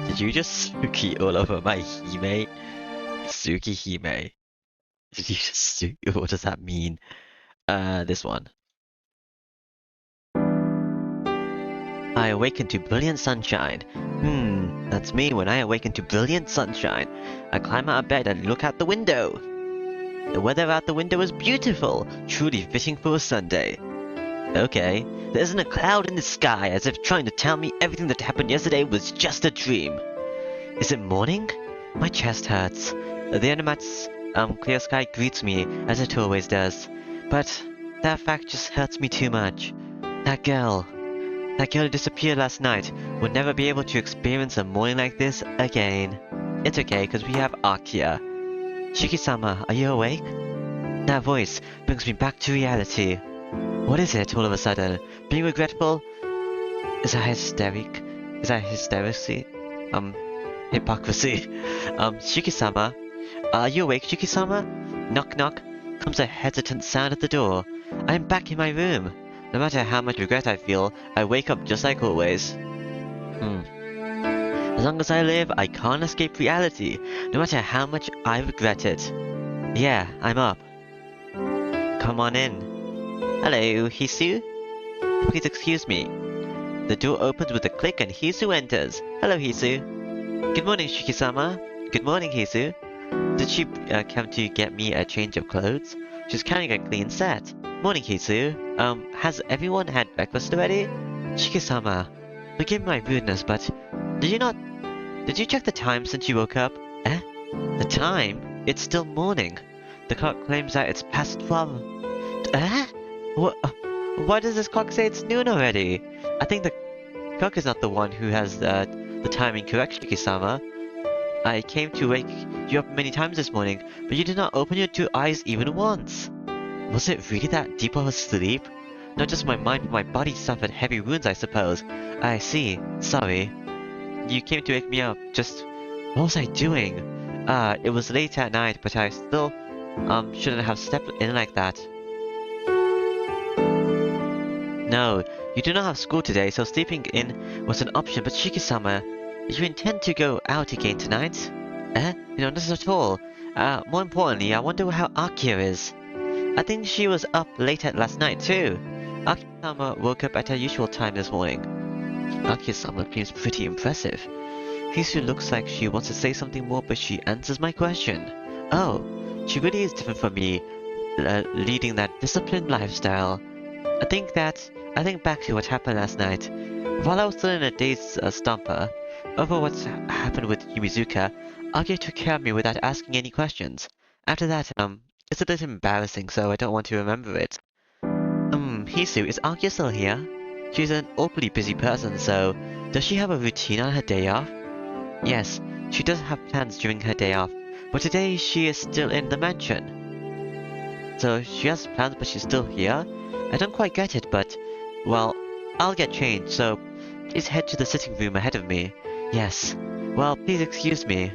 Did you just Tsuki all over my Hime? Tsukihime. Did you just what does that mean? This one. I awaken to brilliant sunshine. That's me when I awaken to brilliant sunshine. I climb out of bed and look out the window. The weather out the window is beautiful, truly fitting for a Sunday. Okay, there isn't a cloud in the sky, as if trying to tell me everything that happened yesterday was just a dream. Is it morning? My chest hurts. The Animat's clear sky greets me, as it always does. But that fact just hurts me too much. That girl who disappeared last night will never be able to experience a morning like this again. It's okay, cause we have Akia. Shiki-sama, are you awake? That voice brings me back to reality. What is it all of a sudden? Being regretful? Is that hysteric? Is that hysterisy? Hypocrisy. Shiki-sama? Are you awake, Shiki-sama? Knock knock. Comes a hesitant sound at the door. I'm back in my room. No matter how much regret I feel, I wake up just like always. As long as I live, I can't escape reality, no matter how much I regret it. Yeah, I'm up. Come on in. Hello, Hisu? Please excuse me. The door opens with a click and Hisu enters. Hello, Hisu. Good morning, Shiki-sama. Good morning, Hisu. Did she come to get me a change of clothes? She's carrying a clean set. Morning, Hisu. Has everyone had breakfast already? Shiki-sama, forgive my rudeness, but did you check the time since you woke up? Eh? The time? It's still morning. The clock claims that it's past 12. Eh? What? Why does this clock say it's noon already? I think the clock is not the one who has the timing correct, Shiki-sama. I came to wake you up many times this morning, but you did not open your two eyes even once. Was it really that deep of a sleep? Not just my mind, but my body suffered heavy wounds, I suppose. I see. Sorry. You came to wake me up. Just... what was I doing? It was late at night, but I still, shouldn't have stepped in like that. No, you do not have school today, so sleeping in was an option, but Shiki-sama, you intend to go out again tonight? No, not at all. More importantly, I wonder how Akia is. I think she was up late at last night too. Akia-sama woke up at her usual time this morning. Akia-sama seems pretty impressive. Hisu looks like she wants to say something more, but she answers my question. Oh, she really is different from me, leading that disciplined lifestyle. I think back to what happened last night. While I was still in a dazed stumper over what's happened with Yumizuka, Akia took care of me without asking any questions. After that, it's a bit embarrassing, so I don't want to remember it. Hisu, is Akia still here? She's an awfully busy person, so does she have a routine on her day off? Yes, she does have plans during her day off, but today she is still in the mansion. So she has plans, but she's still here? I don't quite get it, but, well, I'll get changed, so please head to the sitting room ahead of me. Yes. Well, please excuse me.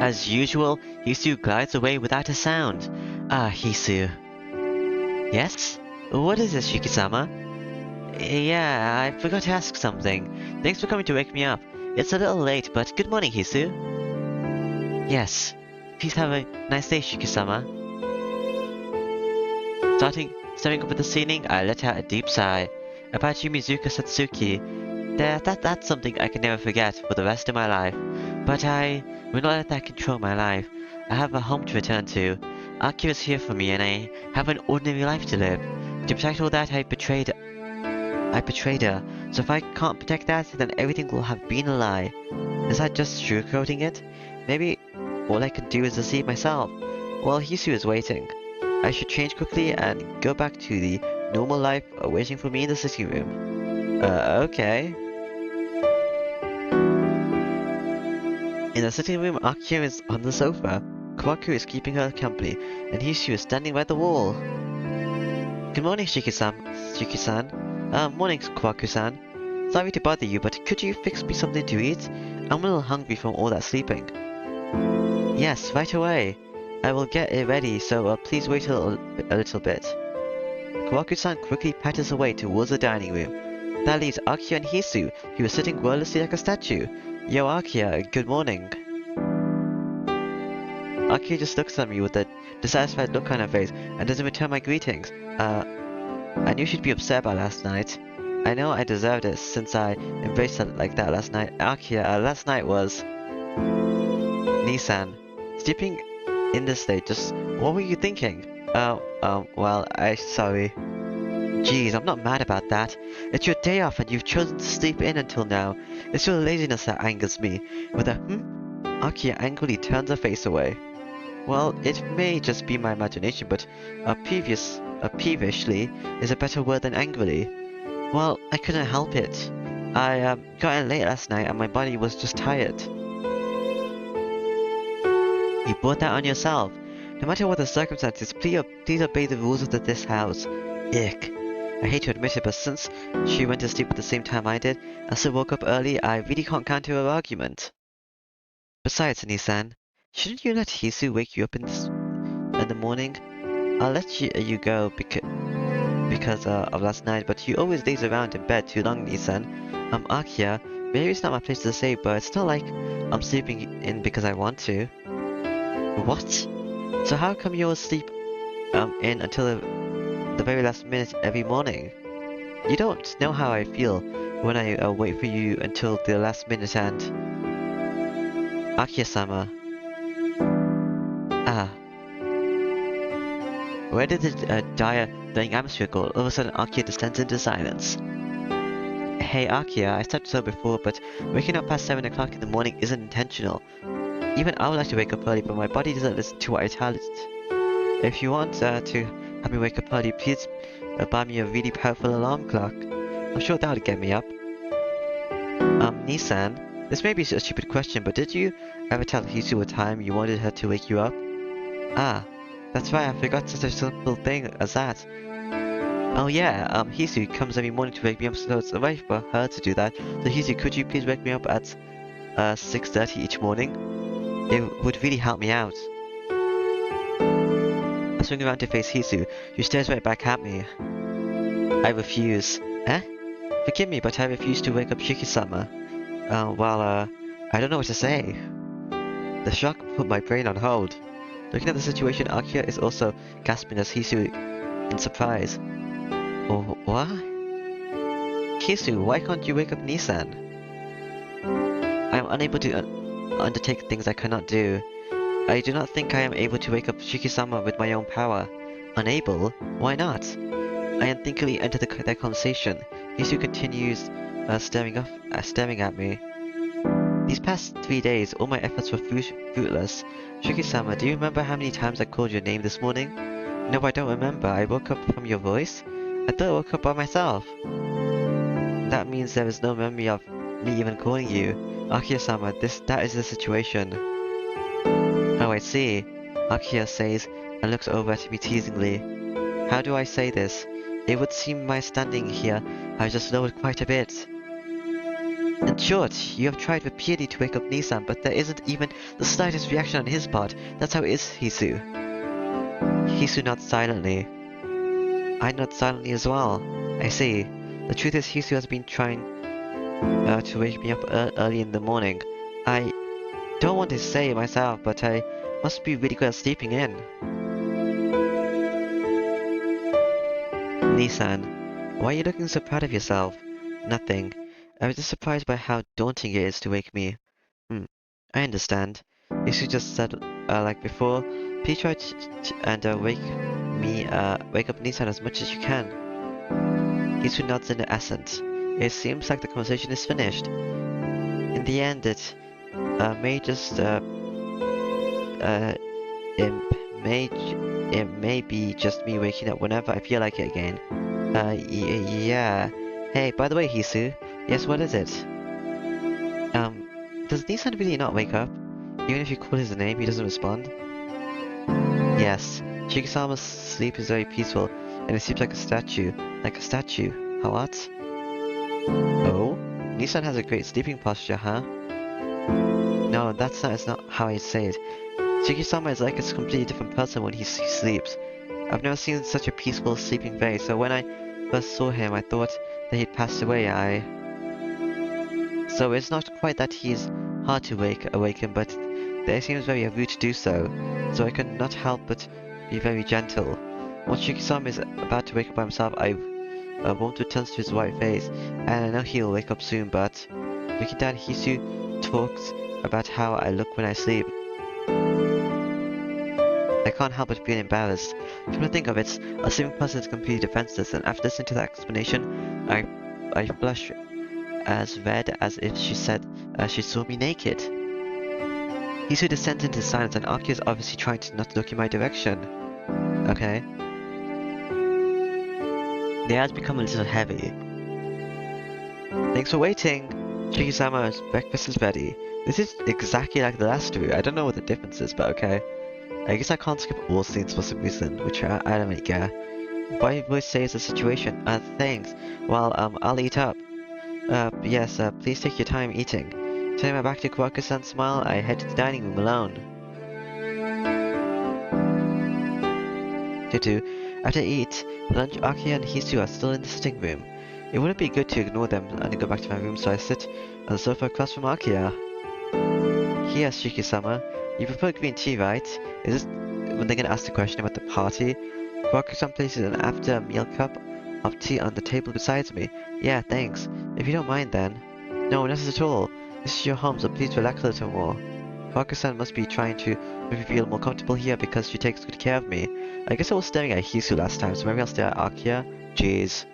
As usual, Hisu glides away without a sound. Ah, Hisu. Yes? What is this, Shiki-sama? Yeah, I forgot to ask something. Thanks for coming to wake me up. It's a little late, but good morning, Hisu. Yes. Please have a nice day, Shiki-sama. Staring up at the ceiling, I let out a deep sigh. About Yumizuka Satsuki. That's something I can never forget for the rest of my life. But I will not let that control my life. I have a home to return to. Akia is here for me, and I have an ordinary life to live. To protect all that, I betrayed her. So if I can't protect that, then everything will have been a lie. Is that just sugarcoating it? Maybe all I can do is deceive myself. Well, Hisu is waiting. I should change quickly and go back to the normal life waiting for me in the sitting room. Okay. In the sitting room, Akia is on the sofa. Kwaku is keeping her company, and Hisu is standing by the wall. Good morning, Shiki-san. Morning, Kwaku-san. Sorry to bother you, but could you fix me something to eat? I'm a little hungry from all that sleeping. Yes, right away. I will get it ready, so please wait a little bit. Kwaku-san quickly patters away towards the dining room. That leaves Akio and Hisu, who are sitting wordlessly like a statue. Yo, Akio, good morning. Akio just looks at me with a dissatisfied look on her face and doesn't return my greetings. I knew she'd be upset about last night. I know I deserved it since I embraced her like that last night. Akio, last night was... Nissan. Sleeping in this state, just... What were you thinking? Well, sorry. Jeez, I'm not mad about that. It's your day off and you've chosen to sleep in until now. It's your laziness that angers me. With a Akio angrily turns her face away. Well, it may just be my imagination, but peevishly is a better word than angrily. Well, I couldn't help it. I got in late last night and my body was just tired. You brought that on yourself. No matter what the circumstances, please obey the rules of this house. Ick. I hate to admit it, but since she went to sleep at the same time I did, and still woke up early, I really can't counter her argument. Besides, Nissan, shouldn't you let Hisu wake you up in the morning? I'll let you go because of last night, but you always laze around in bed too long, Nissan. Akio, maybe it's not my place to say, but it's not like I'm sleeping in because I want to. What? So how come you'll sleep in until the very last minute every morning? You don't know how I feel when I wait for you until the last minute and... Akio-sama. Ah. Where did the dying atmosphere go? All of a sudden Akio descends into silence. Hey Akio, I slept so before, but waking up past 7 o'clock in the morning isn't intentional. Even I would like to wake up early, but my body doesn't listen to what I tell it. If you want to have me wake up early, please buy me a really powerful alarm clock. I'm sure that would get me up. Nissan, this may be a stupid question, but did you ever tell Hisu what time you wanted her to wake you up? Ah, that's right, I forgot such a simple thing as that. Oh yeah, Hisu comes every morning to wake me up, so it's right for her to do that. So Hisu, could you please wake me up at 6:30 each morning? It would really help me out. I swing around to face Hisu, who stares right back at me. I refuse. Eh? Forgive me, but I refuse to wake up Shiki-sama. I don't know what to say. The shock put my brain on hold. Looking at the situation, Akio is also gasping as Hisu in surprise. Oh, what? Hisu, why can't you wake up Nissan? I am unable to undertake things I cannot do. I do not think I am able to wake up Shiki-sama with my own power. Unable? Why not? I unthinkingly enter their conversation. Hisu continues staring at me. These past 3 days, all my efforts were fruitless. Shiki-sama, do you remember how many times I called your name this morning? No, I don't remember. I woke up from your voice. I thought I woke up by myself. That means there is no memory of me even calling you. Akio-sama, that is the situation. Oh, I see. Akio says, and looks over at me teasingly. How do I say this? It would seem my standing here has just lowered quite a bit. In short, you have tried repeatedly to wake up Nissan, but there isn't even the slightest reaction on his part. That's how it is, Hisu. Hisu nods silently. I nod silently as well. I see. The truth is Hisu has been trying to wake me up early in the morning. I don't want to say it myself, but I must be really good at sleeping in. Nissan, why are you looking so proud of yourself? Nothing. I was just surprised by how daunting it is to wake me. I understand. Hisu just said, like before, please try and wake up Nissan as much as you can. Hisu nods in assent. It seems like the conversation is finished. In the end, it may be just me waking up whenever I feel like it again. Yeah. Hey, by the way, Hisu. Yes, what is it? Does Nissan really not wake up? Even if you call his name, he doesn't respond? Yes. Shiki-sama's sleep is very peaceful, and it sleeps like a statue. Like a statue. How what? Oh? Nissan has a great sleeping posture, huh? No, that's not how I say it. Tsukihime is like a completely different person when he sleeps. I've never seen such a peaceful sleeping face, so when I first saw him, I thought that he'd passed away. So it's not quite that he's hard to awaken, but it seems very rude to do so. So I could not help but be very gentle. Once Shiki-sama is about to wake up by himself, I warmth returns to his white face, and I know he'll wake up soon. But looking down, Hisu talks about how I look when I sleep. I can't help but being embarrassed. Come to think of it, a sleeping person is completely defenseless, and after listening to that explanation, I blush as red as if she said she saw me naked. Hisu descends into silence, and Aki is obviously trying to not look in my direction. Okay. The air's become a little heavy. Thanks for waiting! Shiki-sama's breakfast is ready. This is exactly like the last two. I don't know what the difference is, but okay. I guess I can't skip all scenes for some reason, which I don't really care. Why voice saves the situation? Thanks. Well, I'll eat up. Yes, please take your time eating. Turning my back to Kawaku-san's smile, I head to the dining room alone. After I eat lunch, Aki and Hisu are still in the sitting room. It wouldn't be good to ignore them and go back to my room, so I sit on the sofa across from Akiya. Here, Shiki-sama, you prefer green tea, right? Is this when they're gonna ask the question about the party? Kawaku-san places an after-meal cup of tea on the table beside me. Yeah, thanks. If you don't mind then. No, not at all. This is your home, so please relax a little more. Kawaku-san must be trying to make me feel more comfortable here because she takes good care of me. I guess I was staring at Hisu last time, so maybe I'll stare at Akiya. Jeez.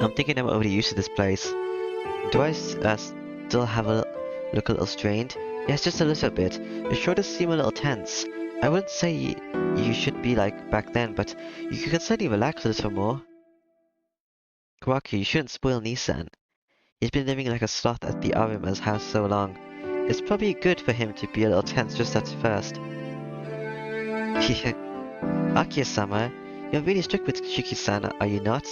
I'm thinking I'm already used to this place. Do I still have look a little strained? Yes, just a little bit. Your shoulders seem a little tense. I wouldn't say you should be like back then, but you can certainly relax a little more. Kawaki, you shouldn't spoil Nissan. He's been living like a sloth at the Arima's house so long. It's probably good for him to be a little tense just at first. Akiya-sama, you're really strict with Shiki-san, are you not?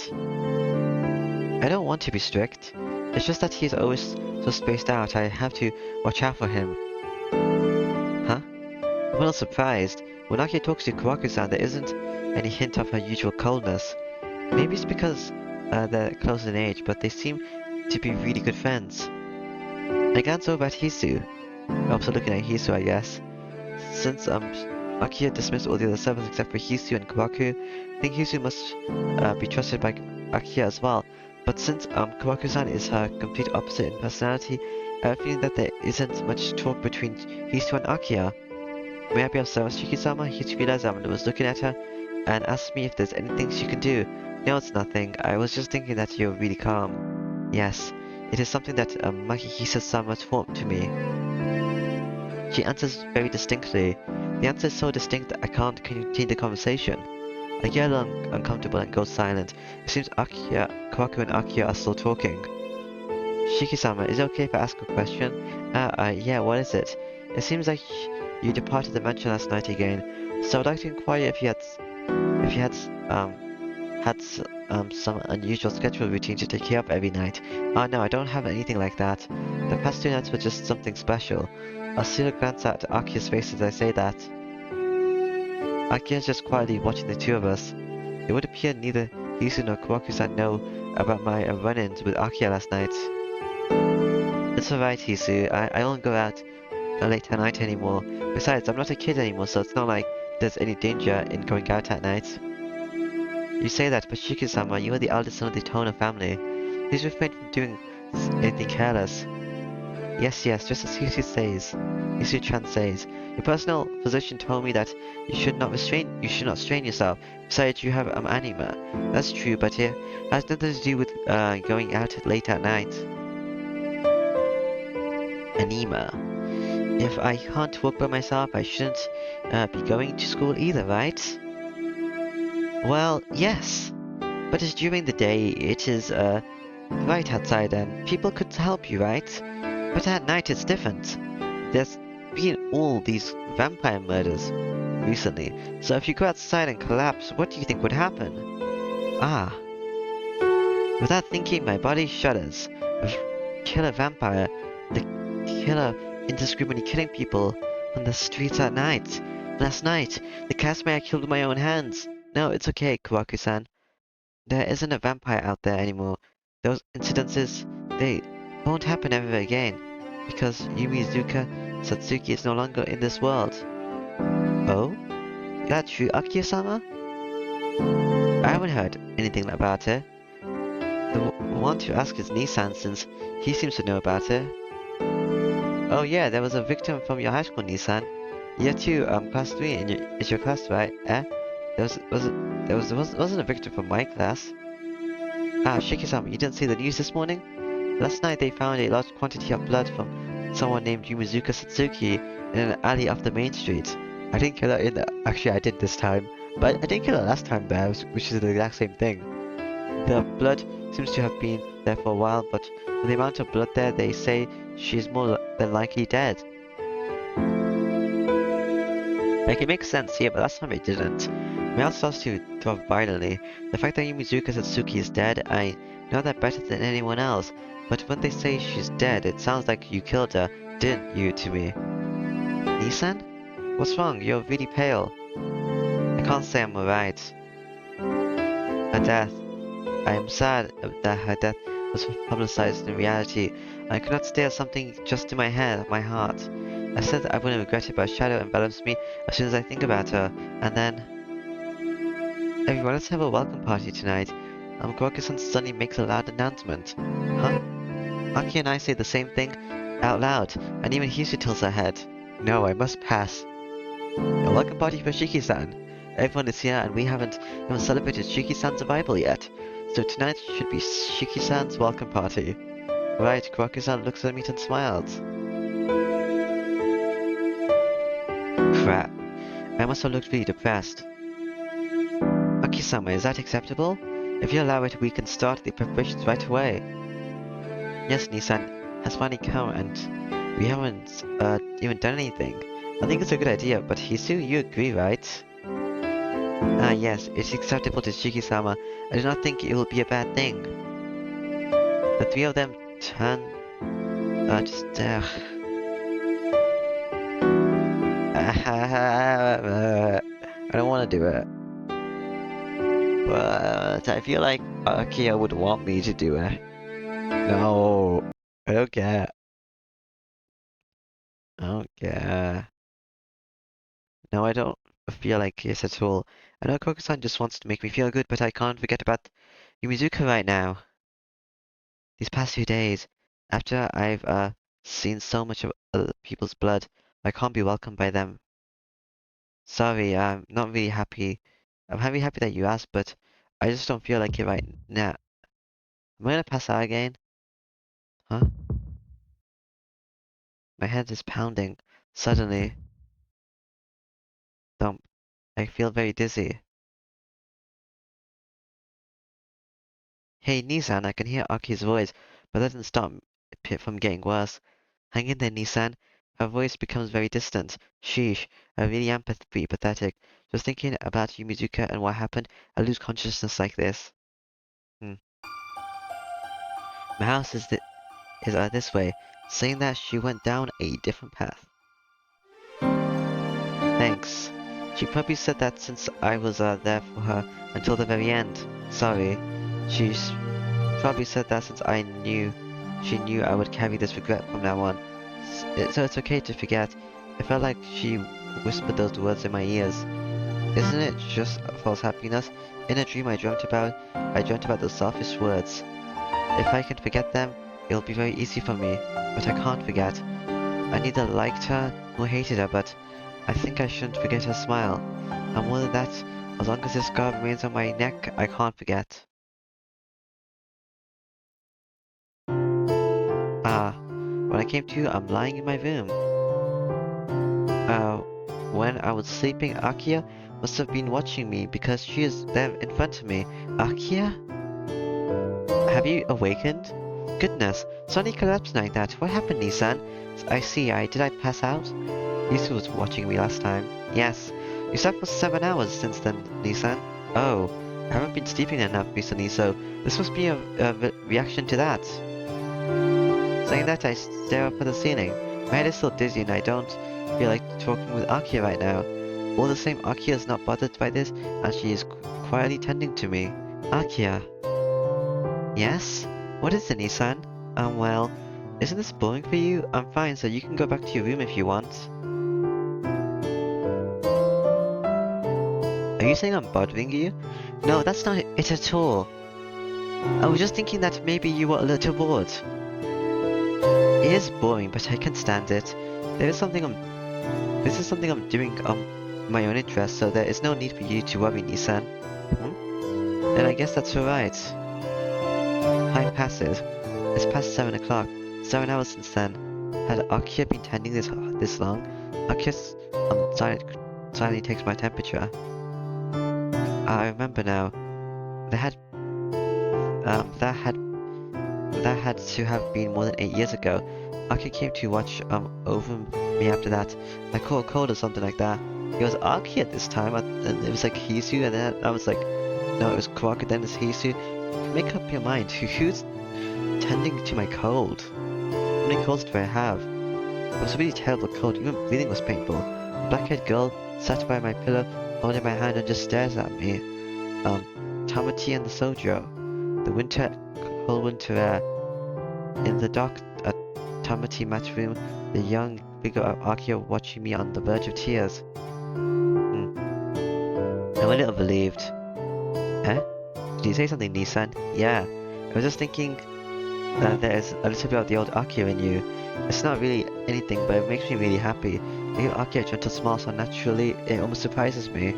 I don't want to be strict. It's just that he's always so spaced out, I have to watch out for him. Huh? I'm a little surprised. When Akiya talks to Kawaku-san, there isn't any hint of her usual coldness. Maybe it's because they're close in age, but they seem to be really good friends. I glance over at Hisu. I'm also looking at Hisu, I guess. Since Akiya dismissed all the other servants except for Hisu and Kawaku, I think Hisu must be trusted by Akiya as well. But since Kawaku-san is her complete opposite in personality, I have a feeling that there isn't much talk between Hisu and Akiya. May I be of service, Shiki-sama? Hisu realized I was looking at her and asked me if there's anything she can do. No, it's nothing. I was just thinking that you're really calm. Yes, it is something that Makihisa-sama taught to me. She answers very distinctly. The answer is so distinct that I can't continue the conversation. I get a little uncomfortable and go silent. It seems Kawaku and Akiya are still talking. Shiki-sama, is it okay if I ask a question? Yeah, what is it? It seems like you departed the mansion last night again, so I'd like to inquire if you had some unusual schedule routine to take care of every night. Oh no, I don't have anything like that. The past 2 nights were just something special. I'll steal a glance at Akiya's face as I say that. Akiya's just quietly watching the two of us. It would appear neither Hisu nor Kawaku-san know about my run-ins with Akiya last night. It's alright, Hisu. I don't go out late at night anymore. Besides, I'm not a kid anymore, so it's not like there's any danger in going out at night. You say that, but Shiki-sama, you are the eldest son of the Tono family. Please refrain from doing anything careless. Yes, just as Hisu-chan says. Your personal physician told me that you should not strain yourself. Besides, you have anima. That's true, but it has nothing to do with going out late at night. Anima. If I can't walk by myself, I shouldn't be going to school either, right? Well, yes. But it's during the day, it is right outside, and people could help you, right? But at night it's different. There's been all these vampire murders recently, so if you go outside and collapse, what do you think would happen? Ah. Without thinking, my body shudders. A killer vampire, the killer indiscriminately killing people on the streets at night. Last night, the castmate I killed with my own hands. No, it's okay, Kawaku-san. There isn't a vampire out there anymore. Those incidences, they won't happen ever again. Because Yumizuka Satsuki is no longer in this world. Oh? Is that true, Akio-sama? I haven't heard anything about her. The one to ask is Nissan since he seems to know about her. Oh yeah, there was a victim from your high school, Nissan. Year 2, class 3 is your class, right? Eh? Wasn't a victim from my class. Ah, Shiki-sama, you didn't see the news this morning? Last night they found a large quantity of blood from someone named Yumizuka Satsuki in an alley off the main street. I didn't kill her actually I did this time. But I didn't kill her last time there, which is the exact same thing. The blood seems to have been there for a while, but with the amount of blood there, they say she's more than likely dead. Like, it makes sense here, but last time it didn't. My heart starts to throb violently. The fact that Yumizuka Satsuki is dead, I know that better than anyone else. But when they say she's dead, it sounds like you killed her, didn't you, to me? Nissan? What's wrong? You're really pale. I can't say I'm alright. Her death. I am sad that her death was publicized in reality. I could not stare at something just in my head, my heart. I said that I wouldn't regret it, but a shadow envelops me as soon as I think about her. And then... Everyone, let's have a welcome party tonight. Gorka-san suddenly makes a loud announcement. Huh? Aki and I say the same thing out loud, and even Hisu tilts her head. No, I must pass. A welcome party for Shiki-san. Everyone is here and we haven't even celebrated Shiki-san's survival yet. So tonight should be Shiki-san's welcome party. Right, Gorka-san looks at me and smiles. Crap. I must have looked really depressed. Aki-sama, is that acceptable? If you allow it, we can start the preparations right away. Yes, Nissan has finally come and we haven't even done anything. I think it's a good idea, but Hisu, you agree, right? Ah, yes, it's acceptable to Shiki-sama. I do not think it will be a bad thing. The three of them turn... I don't want to do it. But I feel like Akia would want me to do it. No, I don't care. I don't care. No, I don't feel like this at all. I know Koku-san just wants to make me feel good, but I can't forget about Yumizuka right now. These past few days, after I've seen so much of other people's blood, I can't be welcomed by them. Sorry, I'm not really happy. I'm very happy that you asked, but I just don't feel like it right now. Am I gonna pass out again? Huh? My head is pounding. Suddenly, thump. I feel very dizzy. Hey, Nissan, I can hear Aki's voice, but that doesn't stop it from getting worse. Hang in there, Nissan. Her voice becomes very distant. Sheesh, I really am pathetic. Just thinking about Yumizuka and what happened, I lose consciousness like this. Hmm. My house is this way, saying that she went down a different path. Thanks. She probably said that since I was there for her until the very end. Sorry. She's probably said that since she knew I would carry this regret from now on. So it's okay to forget. It felt like she whispered those words in my ears. Isn't it just false happiness? In a dream I dreamt about those selfish words. If I can forget them, it'll be very easy for me, but I can't forget. I neither liked her nor hated her, but I think I shouldn't forget her smile. And more than that, as long as this scar remains on my neck, I can't forget. Ah, when I came to, I'm lying in my room. Uh, when I was sleeping, Akia must have been watching me because she is there in front of me. Akia? Have you awakened? Goodness, suddenly collapsed like that. What happened, Nissan? I see, did I pass out? Yusu was watching me last time. Yes. You slept for 7 hours since then, Nissan. Oh, I haven't been sleeping enough recently, so this must be a reaction to that. Saying that, I stare up at the ceiling. My head is still dizzy and I don't feel like talking with Akia right now. All the same, Akia is not bothered by this, and she is quietly tending to me. Akia. Yes? What is it, Nissan? Well, isn't this boring for you? I'm fine, so you can go back to your room if you want. Are you saying I'm bothering you? No, that's not it at all. I was just thinking that maybe you were a little bored. It is boring, but I can stand it. This is something I'm doing my own interest, so there is no need for you to worry, Nissan. Then I guess that's alright. Time passes. It's past 7 o'clock. 7 hours since then. Had Akia been tending this long? Akia silently takes my temperature. I remember now. That had that had to have been more than 8 years ago. Akia came to watch over me after that. I caught a cold or something like that. It was Akia at this time, and it was like Hisu, and then I was like, no, it was Quark, and then it's Hisu. Make up your mind. Who's tending to my cold? How many colds do I have? It was a really terrible cold. Even breathing was painful. A black-haired girl sat by my pillow, holding my hand, and just stares at me. Tamati and the Sojo. The cold winter air. In the dark Tamati mat room, the young figure of Akia watching me on the verge of tears. I'm a little relieved. Eh? Did you say something, Nissan? Yeah. I was just thinking that there's a little bit of the old Akia in you. It's not really anything, but it makes me really happy. You give Akia a gentle smile so naturally, it almost surprises me.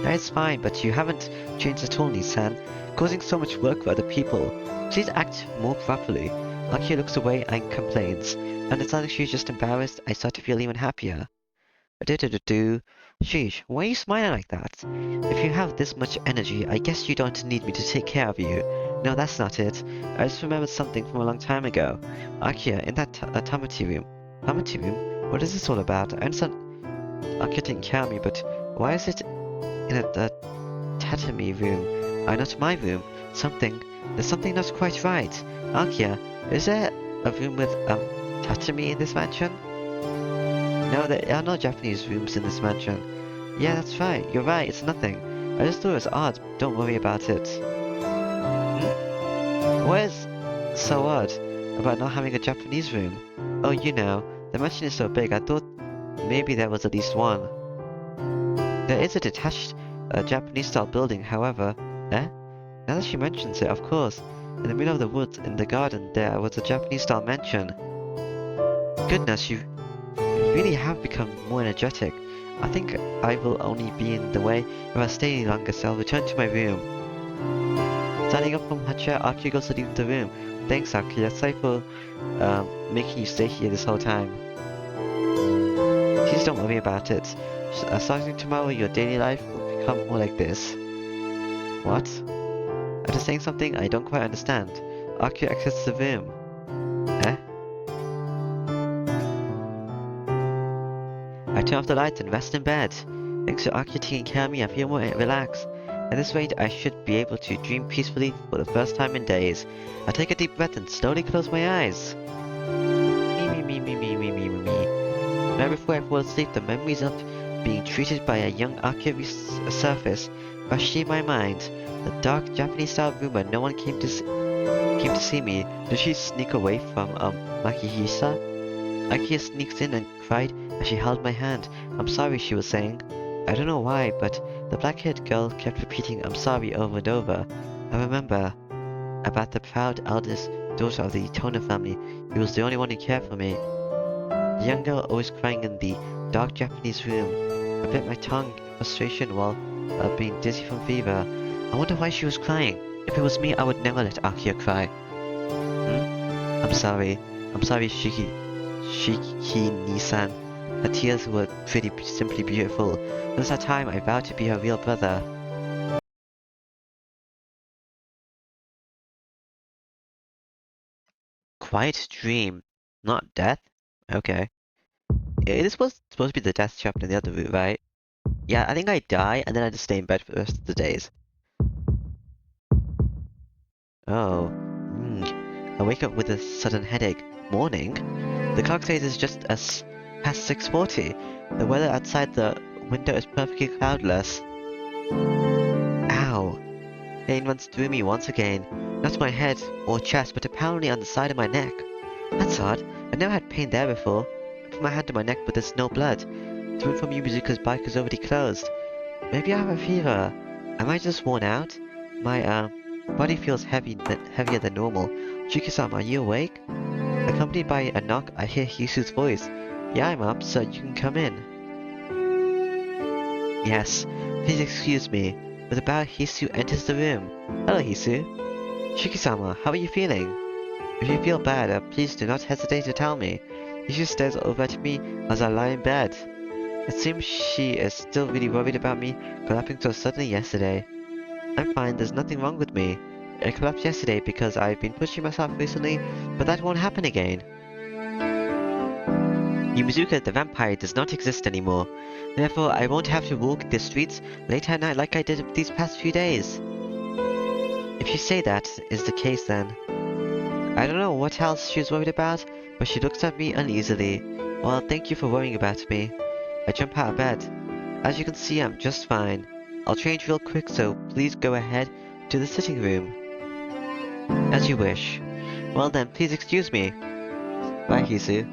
It's fine, but you haven't changed at all, Nissan. Causing so much work for other people. Please act more properly. Akia looks away and complains. And it's like she's just embarrassed, I start to feel even happier. Sheesh, why are you smiling like that? If you have this much energy, I guess you don't need me to take care of you. No, that's not it. I just remembered something from a long time ago. Akia, in that Tamati room. Tamati room? What is this all about? I understand Akia taking care of me, but why is it in a tatami room? Not my room. There's something not quite right. Akia, is there a room with tatami in this mansion? No, there are no Japanese rooms in this mansion. Yeah, that's right. You're right. It's nothing. I just thought it was odd. Don't worry about it. What is so odd about not having a Japanese room? Oh, you know, the mansion is so big. I thought maybe there was at least one. There is a detached Japanese-style building, however. Eh? Now that she mentions it, of course. In the middle of the woods, in the garden, there was a Japanese-style mansion. Goodness, you really have become more energetic. I think I will only be in the way if I stay any longer, so I'll return to my room. Standing up from her chair, Akia goes to leave the room. Thanks, Akia. Sorry for making you stay here this whole time. Please don't worry about it. Starting tomorrow, your daily life will become more like this. What? After saying something I don't quite understand, Akia exits the room. Eh? I turn off the lights and rest in bed. Thanks to Akia taking care of me, I feel more relaxed. At this rate, I should be able to dream peacefully for the first time in days. I take a deep breath and slowly close my eyes. Me. Right before I fall asleep, the memories of being treated by a young Akia surface, rush in my mind. The dark Japanese-style room where no one came to see me. Did she sneak away from Makihisa? Akia sneaks in and cried as she held my hand. I'm sorry, she was saying. I don't know why, but the black-haired girl kept repeating I'm sorry over and over. I remember about the proud eldest daughter of the Toner family who was the only one who cared for me. The young girl always crying in the dark Japanese room. I bit my tongue in frustration while being dizzy from fever. I wonder why she was crying. If it was me, I would never let Akia cry. I'm sorry, Shiki-Nisan. Her tears were simply beautiful. Since that time, I vowed to be her real brother. Quiet dream, not death? Okay. This was supposed to be the death chapter in the other route, right? Yeah, I think I die and then I just stay in bed for the rest of the days. Oh. I wake up with a sudden headache. Morning? The clock says it's just past 6:40. The weather outside the window is perfectly cloudless. Ow. Pain runs through me once again. Not my head or chest, but apparently on the side of my neck. That's odd. I never had pain there before. I put my hand to my neck, but there's no blood. The room from Yumizuka's bike is already closed. Maybe I have a fever. Am I just worn out? My, body feels heavier than normal. Tsukihime, are you awake? Accompanied by a knock, I hear Hisu's voice. Yeah, I'm up, so you can come in. Yes, please excuse me. With a bow, Hisu enters the room. Hello, Hisu. Tsukihime, how are you feeling? If you feel bad, please do not hesitate to tell me. Hisu stares over at me as I lie in bed. It seems she is still really worried about me collapsing so suddenly yesterday. I'm fine, there's nothing wrong with me. I collapsed yesterday because I've been pushing myself recently, but that won't happen again. Yumizuka the vampire does not exist anymore. Therefore, I won't have to walk the streets late at night like I did these past few days. If you say that is the case, then I don't know what else she's worried about, but she looks at me uneasily. Well, thank you for worrying about me. I jump out of bed. As you can see, I'm just fine. I'll change real quick, so please go ahead to the sitting room. As you wish. Well then, please excuse me. Bye, Hisu.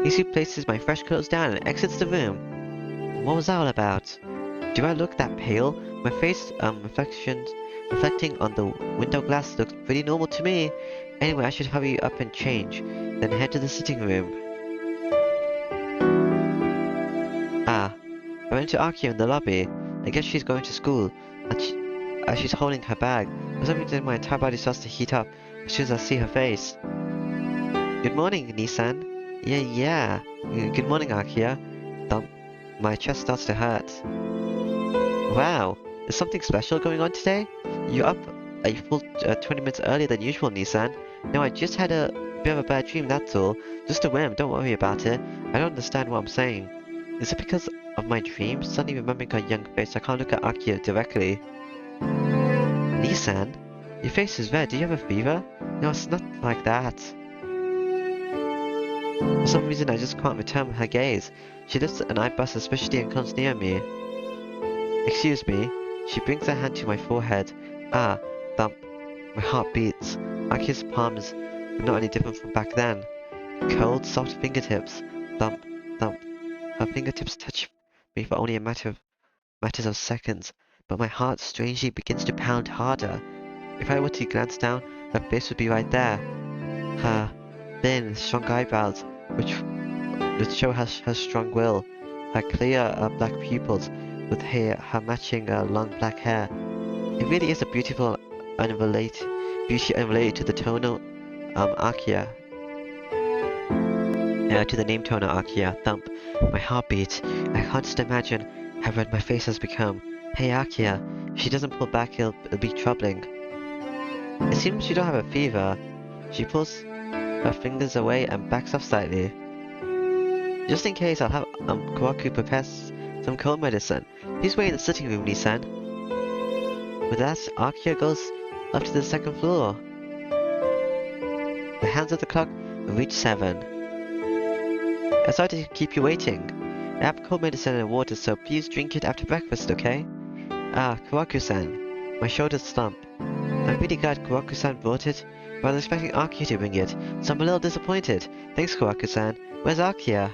Hisu places my fresh clothes down and exits the room. What was that all about? Do I look that pale? My face, reflecting on the window glass looks pretty normal to me. Anyway, I should hurry up and change, then head to the sitting room. Ah, I went to Akio in the lobby. I guess she's going to school, as she's holding her bag. For some reason, my entire body starts to heat up as soon as I see her face. Good morning, Nissan. Yeah. Good morning, Akia. Thump. My chest starts to hurt. Wow, is something special going on today? You're up a full 20 minutes earlier than usual, Nissan. No, I just had a bit of a bad dream, that's all. Just a whim, don't worry about it. I don't understand what I'm saying. Is it because of my dream? Suddenly remembering her young face, I can't look at Akia directly. Nissan? Your face is red, do you have a fever? No, it's not like that. For some reason, I just can't return her gaze. She lifts an eyebrow suspiciously and comes near me. Excuse me. She brings her hand to my forehead. Ah, thump. My heart beats. Aki's palms are not any different from back then. Cold, soft fingertips. Thump, thump. Her fingertips touch me for only matters of seconds, but my heart strangely begins to pound harder. If I were to glance down, her face would be right there. Her thin, strong eyebrows, which show her strong will. Her clear black pupils with her matching long black hair. It really is a beautiful beauty unrelated to the tonal Akia. To the name tonal Akia. Thump. My heart beats. I can't just imagine how red my face has become. Hey Akia, if she doesn't pull back, it'll be troubling. It seems you don't have a fever. She pulls her fingers away and backs off slightly. Just in case, I'll have Kawaku prepare some cold medicine. Please wait in the sitting room, Nissan. With that, Akia goes up to the second floor. The hands of the clock reach 7. I'm sorry to keep you waiting. I have cold medicine and water, so please drink it after breakfast, okay? Ah, Kawaku-san. My shoulders slump. I'm really glad Kawaku-san brought it, but I was expecting Akia to bring it, so I'm a little disappointed. Thanks, Kawaku-san. Where's Akia?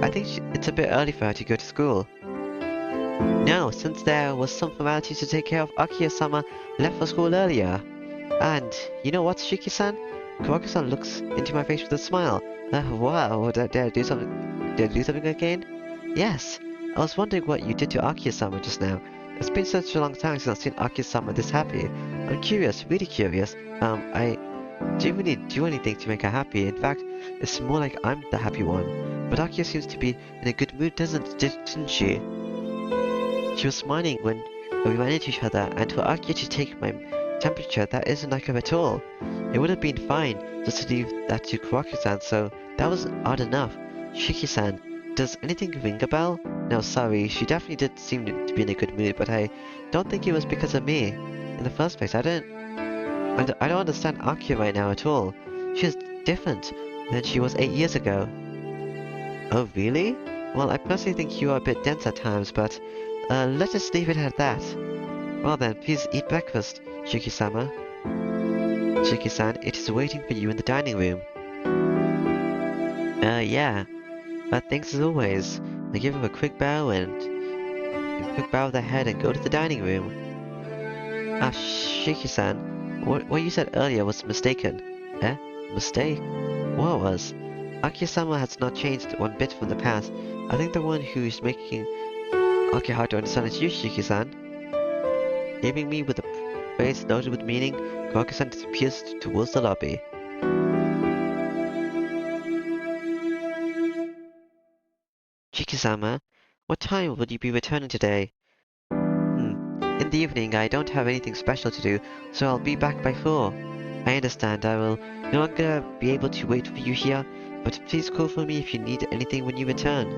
I think it's a bit early for her to go to school. No, since there was some formalities to take care of, Akia-sama left for school earlier. And, you know what, Shiki-san? Kawaku-san looks into my face with a smile. Wow, did I do something again? Yes, I was wondering what you did to Akia-sama just now. It's been such a long time since I've seen Akia-sama this happy. I'm curious, really curious. I didn't really do anything to make her happy. In fact, it's more like I'm the happy one. But Akia seems to be in a good mood, didn't she? She was smiling when we ran into each other, and for Akia to take my temperature, that isn't like her at all. It would have been fine just to leave that to Kawaku-san, so that was odd enough. Shiki-san, does anything ring a bell? No, sorry, she definitely did seem to be in a good mood, but I don't think it was because of me. In the first place, I don't understand Akia right now at all. She is different than she was 8 years ago. Oh, really? Well, I personally think you are a bit dense at times, but let's just leave it at that. Well then, please eat breakfast, Shiki-sama. Shiki-san, it is waiting for you in the dining room. Yeah. Thanks as always. I give him a quick bow and a quick bow of the head and go to the dining room. Shiki-san, what you said earlier was mistaken. Eh? Mistake? What was? Akiyama has not changed one bit from the past. I think the one who is making Aki hard to understand is you, Shiki-san. Leaving me with a face loaded with meaning, Koaki-san disappears towards the lobby. Shiki-sama, what time will you be returning today? In the evening, I don't have anything special to do, so I'll be back by 4. I understand I will no longer be able to wait for you here, but please call for me if you need anything when you return.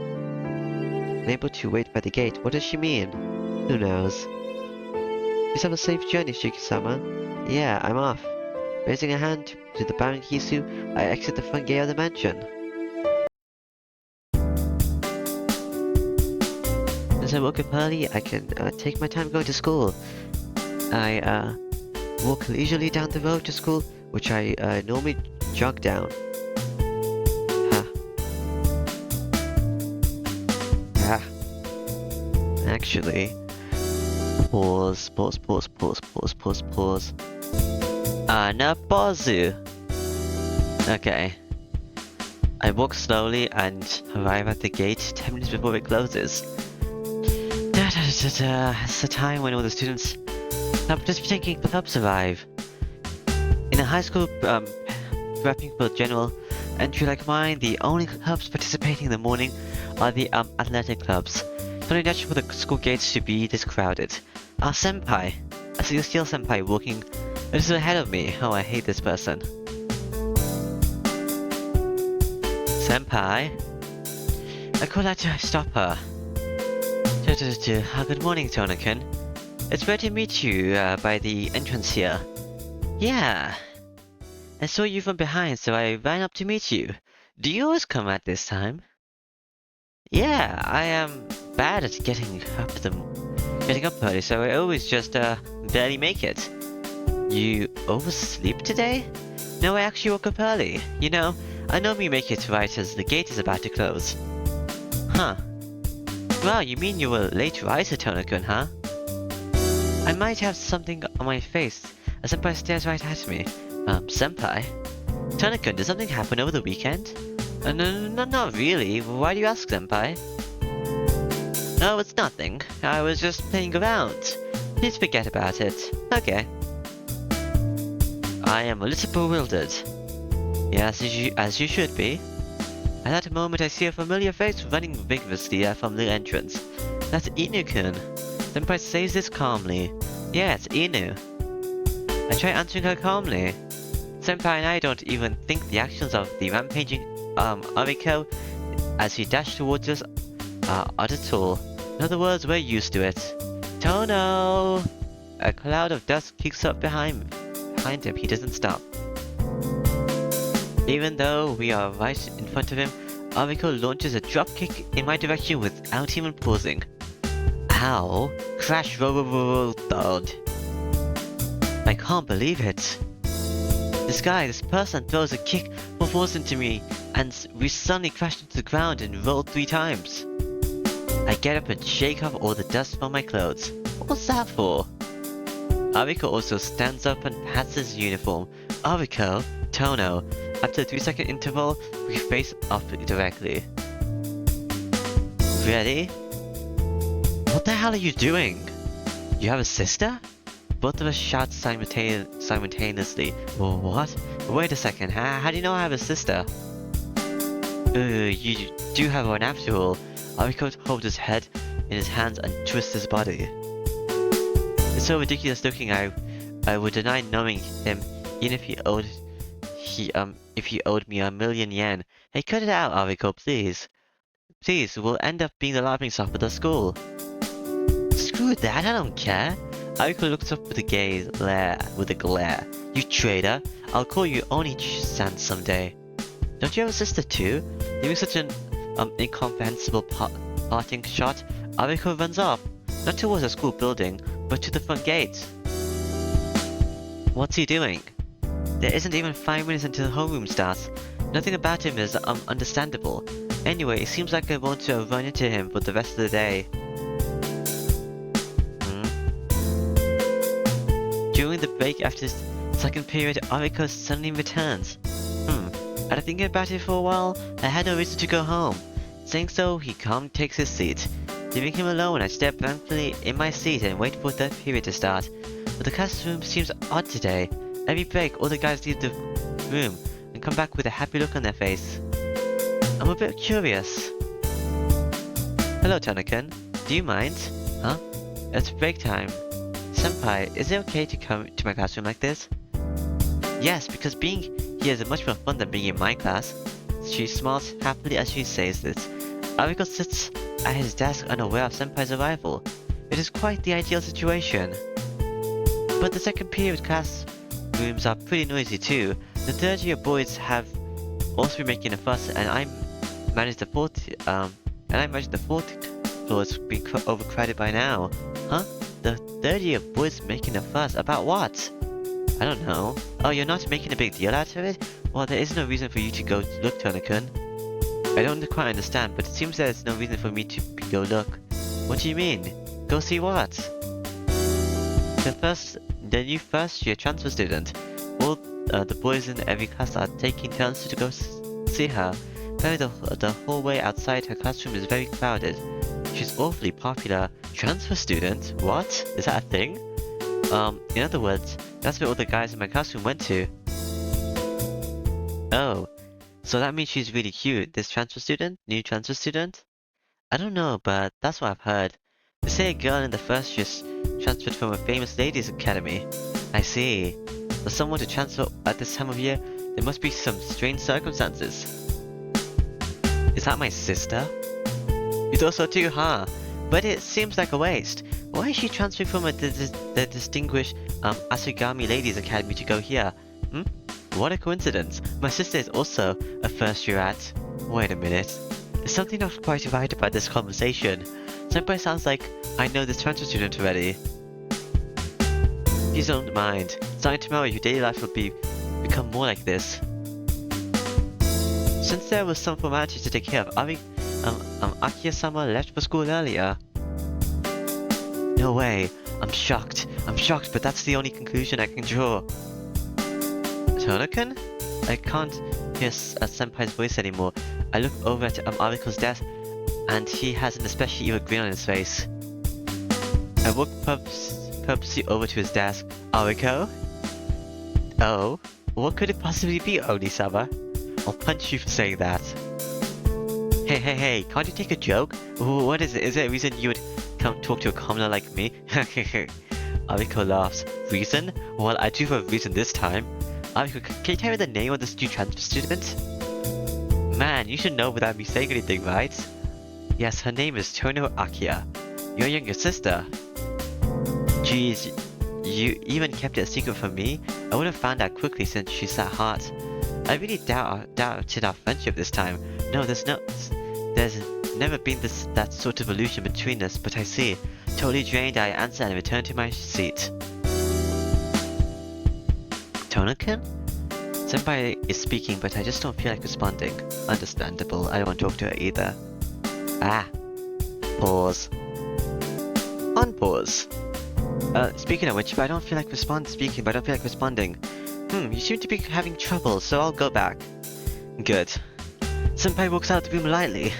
I'm able to wait by the gate. What does she mean? Who knows? Please have a safe journey, Shiki-sama. Yeah, I'm off. Raising a hand to the Baron Hisu, I exit the front gate of the mansion. Since I woke up early, I can take my time going to school. I walk leisurely down the road to school, which I normally jog down. Actually, pause. Anapazu! Okay. I walk slowly and arrive at the gate 10 minutes before it closes. It's the time when all the students participating in clubs arrive. In a high school prepping for general entry like mine, the only clubs participating in the morning are the athletic clubs. It's only natural for the school gates to be this crowded. Senpai! I see a steel senpai walking just ahead of me. Oh, I hate this person. Senpai? I call out to stop her. Good morning, Tonakin. It's great to meet you by the entrance here. Yeah. I saw you from behind, so I ran up to meet you. Do you always come at this time? Yeah, I am bad at getting up early, so I always just barely make it. You oversleep today? No, I actually woke up early. You know, I normally make it right as the gate is about to close. Huh. Wow, you mean you were late riser, Tonakun, huh? I might have something on my face. A senpai stares right at me. Senpai? Tonakun, did something happen over the weekend? No, not really. Why do you ask, senpai? No, it's nothing. I was just playing around. Please forget about it. Okay. I am a little bewildered. Yes, as you should be. At that moment, I see a familiar face running vigorously from the entrance. That's Inu-kun. Senpai says this calmly. Yeah, it's Inu. I try answering her calmly. Senpai and I don't even think the actions of the rampaging Ariko as he dashed towards us are odd at all. In other words, we're used to it. Tono! A cloud of dust kicks up behind him. He doesn't stop. Even though we are right in front of him, Ariko launches a dropkick in my direction without even pausing. Ow! Crash, roll, thud. I can't believe it. This person throws a kick, falls into me, and we suddenly crashed into the ground and rolled 3 times. I get up and shake off all the dust from my clothes. What's that for? Ariko also stands up and pats his uniform. Ariko, Tono. After a 3-second interval, we face off directly. Ready? What the hell are you doing? You have a sister? Both of us shout simultaneously. What? Wait a second, how do you know I have a sister? You do have one after all. Ariko holds his head in his hands and twists his body. It's so ridiculous looking, I would deny knowing him, even if he owed me 1,000,000 yen. Hey, cut it out, Ariko, please. Please, we'll end up being the laughing stock of the school. Screw that, I don't care. Ariko looks up with a glare. You traitor! I'll call you Oni-san someday. Don't you have a sister too? Giving such an incomprehensible parting shot, Ariko runs off. Not towards the school building, but to the front gate. What's he doing? There isn't even 5 minutes until homeroom starts. Nothing about him is understandable. Anyway, it seems like I want to run into him for the rest of the day. During the break after this second period, Ariko suddenly returns. After thinking about it for a while, I had no reason to go home. Saying so, he calmly takes his seat. Leaving him alone, I stare blankly in my seat and wait for the period to start. But the classroom seems odd today. Every break, all the guys leave the room and come back with a happy look on their face. I'm a bit curious. Hello, Tanakan. Do you mind? Huh? It's break time. Senpai, is it okay to come to my classroom like this? Yes, because being here is much more fun than being in my class. She smiles happily as she says this. Ariko sits at his desk unaware of Senpai's arrival. It is quite the ideal situation. But the second period classrooms are pretty noisy too. The third year boys have also been making a fuss, and I manage the fourth floor is being overcrowded by now. Huh? The third year boys making a fuss about what? I don't know. Oh, you're not making a big deal out of it? Well, there is no reason for you to go look, Tanakan. I don't quite understand, but it seems there's no reason for me to go look. What do you mean? Go see what? The new first year transfer student. All the boys in every class are taking turns to go see her. Apparently the hallway outside her classroom is very crowded. She's awfully popular. Transfer student? What? Is that a thing? In other words, that's where all the guys in my classroom went to. Oh, so that means she's really cute, this transfer student? New transfer student? I don't know, but that's what I've heard. They say a girl in the first year transferred from a famous ladies' academy. I see. For someone to transfer at this time of year, there must be some strange circumstances. Is that my sister? You thought so too, huh? But it seems like a waste. Why is she transferring from the distinguished Asugami Ladies Academy to go here? What a coincidence. My sister is also a first year at... Wait a minute. There's something not quite right about this conversation. Senpai sounds like I know this transfer student already. Please don't mind. Starting tomorrow, your daily life will become more like this. Since there was some formalities to take care of, Akiya-sama left for school earlier. No way. I'm shocked, but that's the only conclusion I can draw. Tanakan? I can't hear Senpai's voice anymore. I look over at Ariko's desk, and he has an especially evil grin on his face. I walk purposely over to his desk. Ariko? Oh? What could it possibly be, Oni-sama? I'll punch you for saying that. Hey, can't you take a joke? What is it? Is there a reason you would come talk to a commoner like me? Ariko laughs. Reason? Well, I do have a reason this time. Ariko, can you tell me the name of this new transfer student? Man, you should know without me saying anything, right? Yes, her name is Tono Akiya. Your younger sister. Jeez, you even kept it a secret from me? I would have found out quickly since she's that hot. I really doubted our friendship this time. No, there's never been that sort of illusion between us, but I see. Totally drained, I answer and return to my seat. Tonakan? Senpai is speaking, but I just don't feel like responding. Understandable, I don't want to talk to her either. Pause. Unpause. Speaking of which, I don't feel like responding. You seem to be having trouble, so I'll go back. Good. Senpai walks out of the room lightly.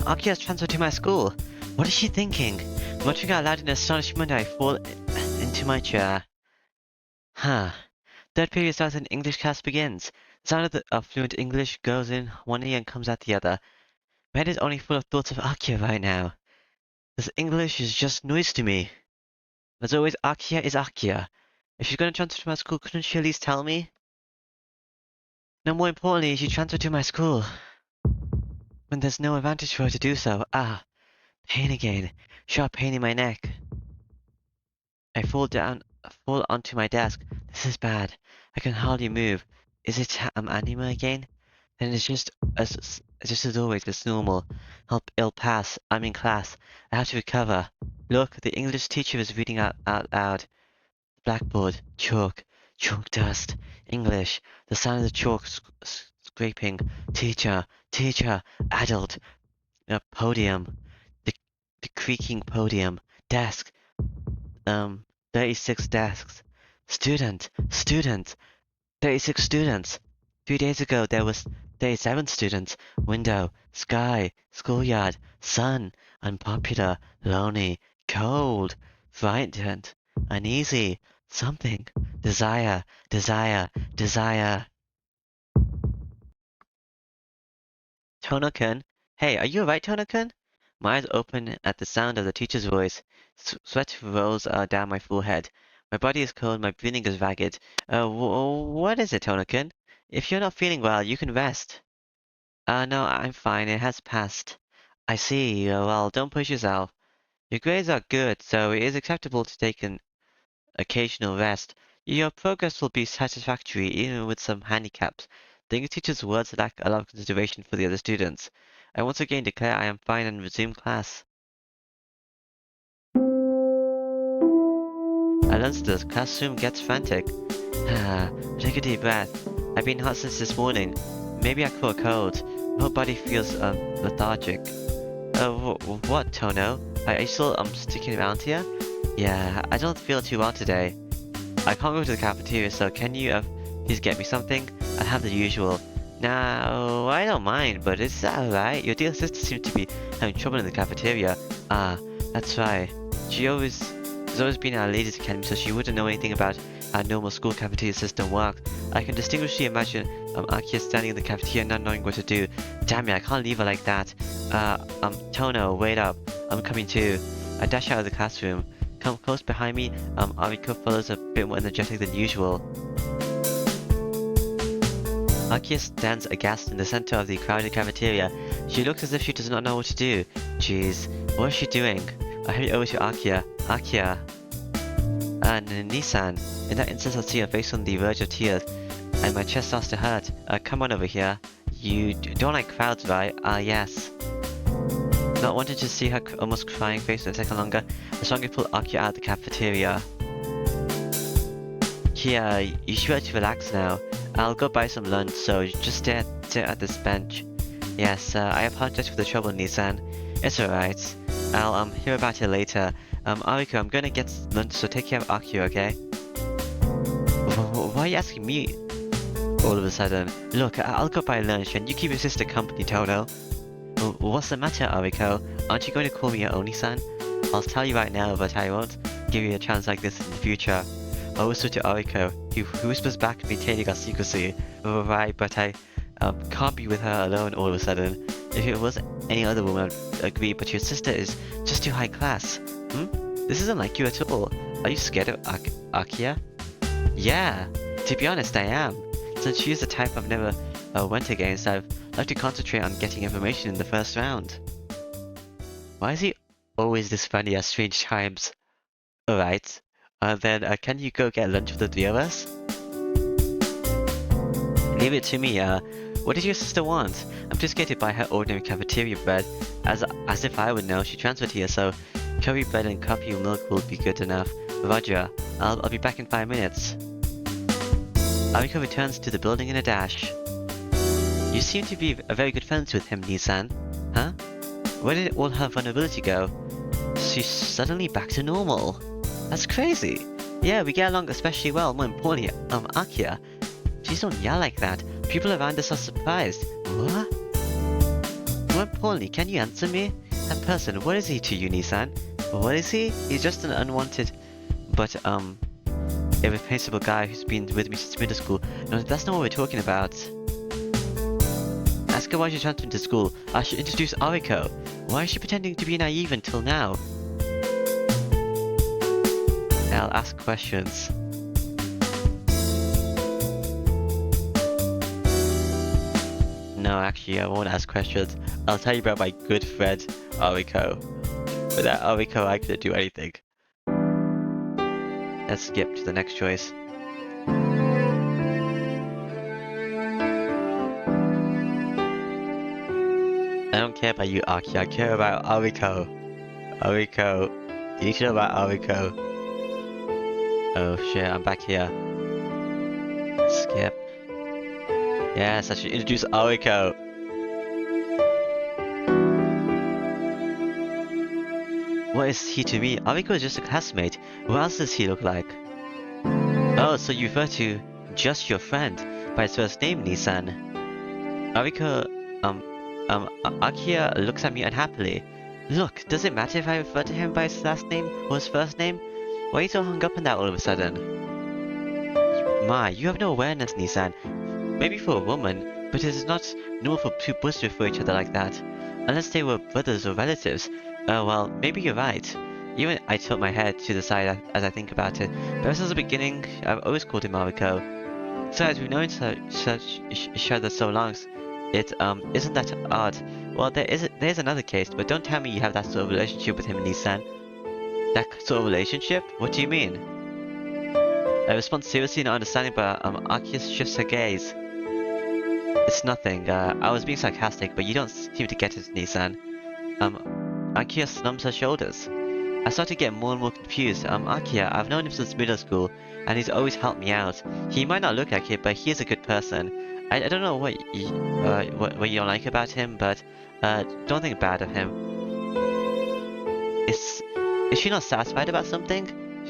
Akiya's transferred to my school. What is she thinking? Muttering out loud in astonishment, I fall into my chair. Third period starts and English class begins. The sound of fluent English goes in one ear and comes out the other. My head is only full of thoughts of Akiya right now. This English is just noise to me. As always, Akiya is Akiya. If she's going to transfer to my school, couldn't she at least tell me? No, more importantly, she transferred to my school. When there's no advantage for her to do so. Pain again. Sharp pain in my neck. I fall onto my desk. This is bad. I can hardly move. Is it anime again? Then it's just Just as always, it's normal. It'll pass. I'm in class. I have to recover. Look, the English teacher is reading out loud. Blackboard, chalk dust, English, the sound of the chalk scraping, teacher, adult, podium, the, the creaking podium, desk, um, 36 desks, student, 36 students. 3 days ago there was 37 students, window, sky, schoolyard, sun, unpopular, lonely, cold, frightened, uneasy, something, desire. Tono-kun? Hey, are you alright, Tono-kun? My eyes open at the sound of the teacher's voice. Sweat rolls down my forehead. My body is cold, my breathing is ragged. What is it, Tono-kun? If you're not feeling well, you can rest. No, I'm fine. It has passed. I see. Well, don't push yourself. Your grades are good, so it is acceptable to take an occasional rest. Your progress will be satisfactory, even with some handicaps. The English teacher's words lack a lot of consideration for the other students. I once again declare I am fine and resume class. At lunch, the classroom gets frantic. Take a deep breath. I've been hot since this morning. Maybe I caught a cold. My whole body feels lethargic. What, Tono? Are you still sticking around here? Yeah, I don't feel too well today. I can't go to the cafeteria, so can you please get me something? I'll have the usual. No, I don't mind, but is that alright? Your dear sister seems to be having trouble in the cafeteria. Ah, that's right. She's always been our ladies' academy, so she wouldn't know anything about how normal school cafeteria system works. I can distinguishedly imagine Akia standing in the cafeteria not knowing what to do. Damn it, I can't leave her like that. Tono, wait up. I'm coming too. I dash out of the classroom. Come close behind me, Ariko follows a bit more energetic than usual. Akia stands aghast in the center of the crowded cafeteria. She looks as if she does not know what to do. Jeez, what is she doing? I hurry over to Akia. Akia. Nissan. In that instant I see her face on the verge of tears, and my chest starts to hurt. Come on over here. You don't like crowds, right? Yes. Not wanting to see her almost crying face a second longer, I strongly pull Akia out of the cafeteria. Kia, you should have to relax now. I'll go buy some lunch, so just sit at this bench. Yes, I apologize for the trouble, Nissan. It's alright. I'll hear about it later. Ariko, I'm gonna get lunch, so take care of Akia, okay? Why are you asking me all of a sudden? Look, I'll go buy lunch, and you keep your sister company, Toto. What's the matter, Ariko? Aren't you going to call me your Oni-san? I'll tell you right now, but I won't give you a chance like this in the future. I whisper to Ariko, who whispers back, maintaining our secrecy. Right, but I can't be with her alone all of a sudden. If it was any other woman, I'd agree, but your sister is just too high class. This isn't like you at all. Are you scared of Akia? Yeah, to be honest, I am. Since she is the type I've never went against, I'd like to concentrate on getting information in the first round. Why is he always this funny at strange times? Alright, then can you go get lunch with the three of us? Leave it to me, what does your sister want? I'm too scared to buy her ordinary cafeteria bread. As if I would know, she transferred here, so curry bread and coffee milk will be good enough. Roger, I'll be back in 5 minutes. Ariko returns to the building in a dash. You seem to be very good friends with him, Nissan. Huh? Where did all her vulnerability go? She's suddenly back to normal. That's crazy. Yeah, we get along especially well, more importantly, Akia. Please don't yell like that. People around us are surprised. What? More importantly, can you answer me? That person, what is he to you, Nissan? What is he? He's just an unwanted, but, irreplaceable guy who's been with me since middle school. No, that's not what we're talking about. Ask her why she transferred to school. I should introduce Ariko. Why is she pretending to be naive until now? I'll ask questions. No, actually, I won't ask questions. I'll tell you about my good friend, Ariko. Without Ariko, I couldn't do anything. Let's skip to the next choice. I don't care about you, Aki. I care about Ariko. Ariko. You need to know about Ariko. Oh shit, I'm back here. Skip. Yes, I should introduce Ariko. What is he to me? Ariko is just a classmate. Who else does he look like? Oh, so you refer to just your friend by his first name, Nissan. Ariko, Akia looks at me unhappily. Look, does it matter if I refer to him by his last name or his first name? Why are you so hung up on that all of a sudden? My, you have no awareness, Nissan. Maybe for a woman, but it is not normal for two boys to refer each other like that. Unless they were brothers or relatives. Oh well, maybe you're right. Even I tilt my head to the side as I think about it, but ever since the beginning, I've always called him Mariko. Besides, we've known each other so long, it, isn't that odd? Well, there's another case, but don't tell me you have that sort of relationship with him, Nissan. That sort of relationship? What do you mean? I respond seriously, not understanding, but, Akia shifts her gaze. It's nothing, I was being sarcastic, but you don't seem to get it, Nissan. Akia slumps her shoulders. I start to get more and more confused. Akia, I've known him since middle school, and he's always helped me out. He might not look like it, but he is a good person. I don't know what you don't like about him, but, don't think bad of him. Is she not satisfied about something?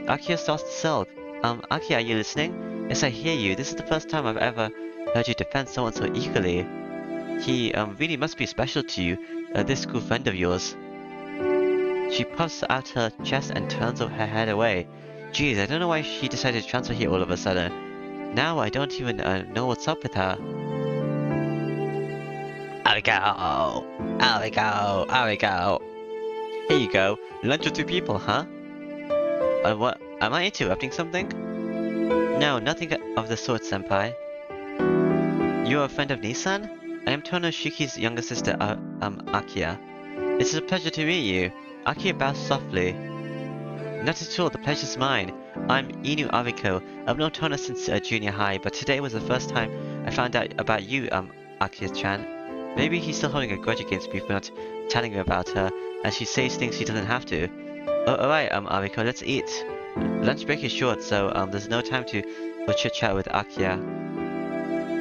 Akia starts to sulk. Akia, are you listening? Yes, I hear you. This is the first time I've ever heard you defend someone so eagerly. He, really must be special to you, this school friend of yours. She puffs out her chest and turns her head away. Geez, I don't know why she decided to transfer here all of a sudden. Now I don't even know what's up with her. Out we go! Out we go! Out we go! Here you go. Lunch with two people, huh? What? Am I interrupting something? No, nothing of the sort, senpai. You're a friend of Nissan? I am Tono Shiki's younger sister, Akia. It is a pleasure to meet you. Akia bows softly. Not at all, the pleasure's mine. I'm Inu Ariko. I've known Tono since junior high, but today was the first time I found out about you, Akia-chan. Maybe he's still holding a grudge against me for not telling me about her, and she says things she doesn't have to. Oh, alright, Ariko, let's eat. Lunch break is short, so, there's no time for chit-chat with Akia.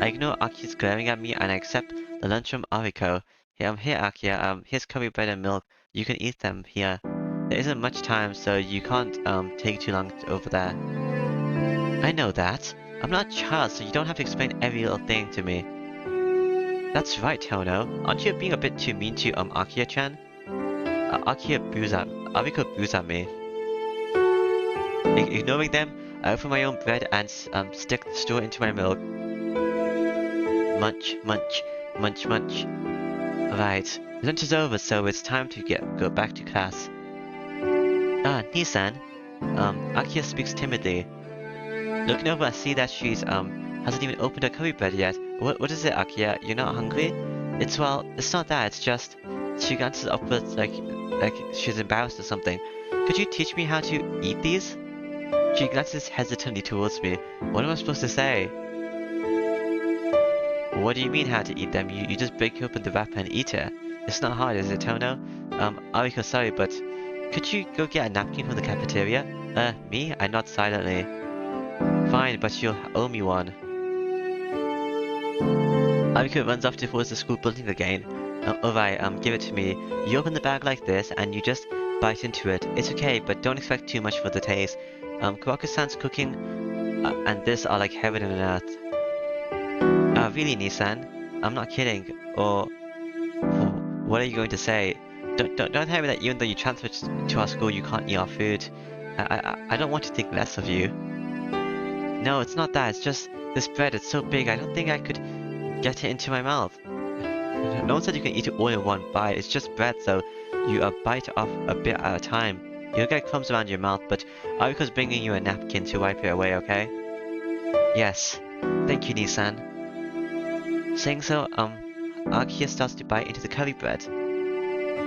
I ignore Aki's glaring at me, and I accept the lunch from Ariko. Here, Akia, here's curry bread and milk. You can eat them here. There isn't much time, so you can't, take too long over there. I know that. I'm not a child, so you don't have to explain every little thing to me. That's right, Tono. Aren't you being a bit too mean to, Akia-chan? Ariko boos at me. Ignoring them, I open my own bread and, stick the straw into my milk. Munch, munch, munch, munch. Right, lunch is over, so it's time to go back to class. Ah, Nissan. Akia speaks timidly. Looking over, I see that she's, hasn't even opened her curry bread yet. What is it, Akia? You're not hungry? It's not that, it's just... She glances upwards like she's embarrassed or something. Could you teach me how to eat these? She glances hesitantly towards me. What am I supposed to say? What do you mean how to eat them? You just break open the wrapper and eat it. It's not hard, is it, Tono? Ariko, sorry, but could you go get a napkin from the cafeteria? Me? I nod silently. Fine, but you'll owe me one. Ariko runs off towards the school building again. Alright, give it to me. You open the bag like this, and you just bite into it. It's okay, but don't expect too much for the taste. Kurako-san's cooking and this are like heaven and earth. Really, Nissan? I'm not kidding. Or what are you going to say? Don't tell me that even though you transferred to our school, you can't eat our food. I don't want to think less of you. No, it's not that. It's just this bread. It's so big. I don't think I could get it into my mouth. No one said you can eat it all in one bite. It's just bread, so you bite off a bit at a time. You'll get crumbs around your mouth, but Ariko's bringing you a napkin to wipe it away, okay? Yes. Thank you, Nissan. Saying so, Akia starts to bite into the curry bread.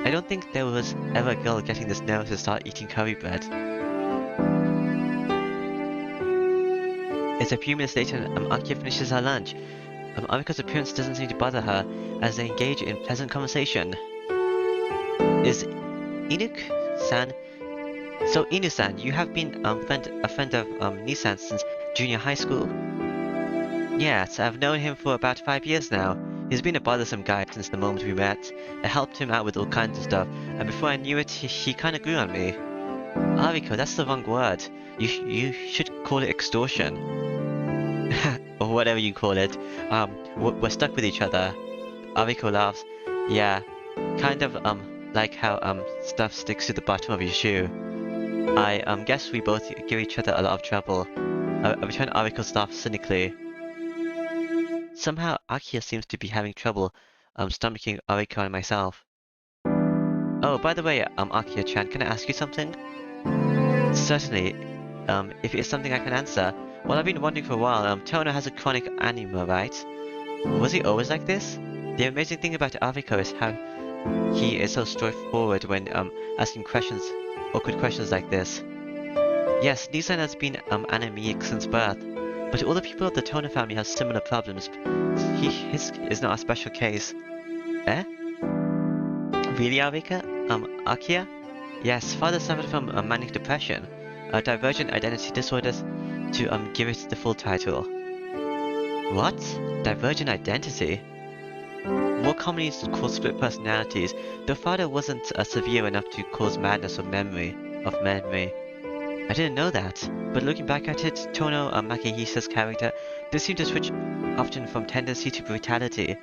I don't think there was ever a girl getting this nervous to start eating curry bread. It's a few minutes later and Akia finishes her lunch. Ariko's appearance doesn't seem to bother her as they engage in pleasant conversation. Is Inuk-san? So Inu-san, you have been a friend of Nisan since junior high school? Yes, I've known him for about 5 years now. He's been a bothersome guy since the moment we met. I helped him out with all kinds of stuff, and before I knew it, he kinda grew on me. Ariko, that's the wrong word. You should call it extortion. Or whatever you call it. We're stuck with each other. Ariko laughs. Yeah, kind of, like how, stuff sticks to the bottom of your shoe. I, guess we both give each other a lot of trouble. I return Ariko's laugh cynically. Somehow, Akiya seems to be having trouble, stomaching Ariko and myself. Oh, by the way, Akiya-chan, can I ask you something? Certainly, if it's something I can answer. Well, I've been wondering for a while, Tono has a chronic anemia, right? Was he always like this? The amazing thing about Ariko is how he is so straightforward when, asking questions, awkward questions like this. Yes, Nisan has been, anemic since birth, but all the people of the Tono family have similar problems. His is not a special case. Eh? Really, Arika? Akiya? Yes, father suffered from manic depression, divergent identity disorders, to give it the full title. What? Divergent identity? More commonly called split personalities. The father wasn't severe enough to cause madness of memory. I didn't know that, but looking back at it, Tono Makihisa's character did seem to switch often from tendency to brutality.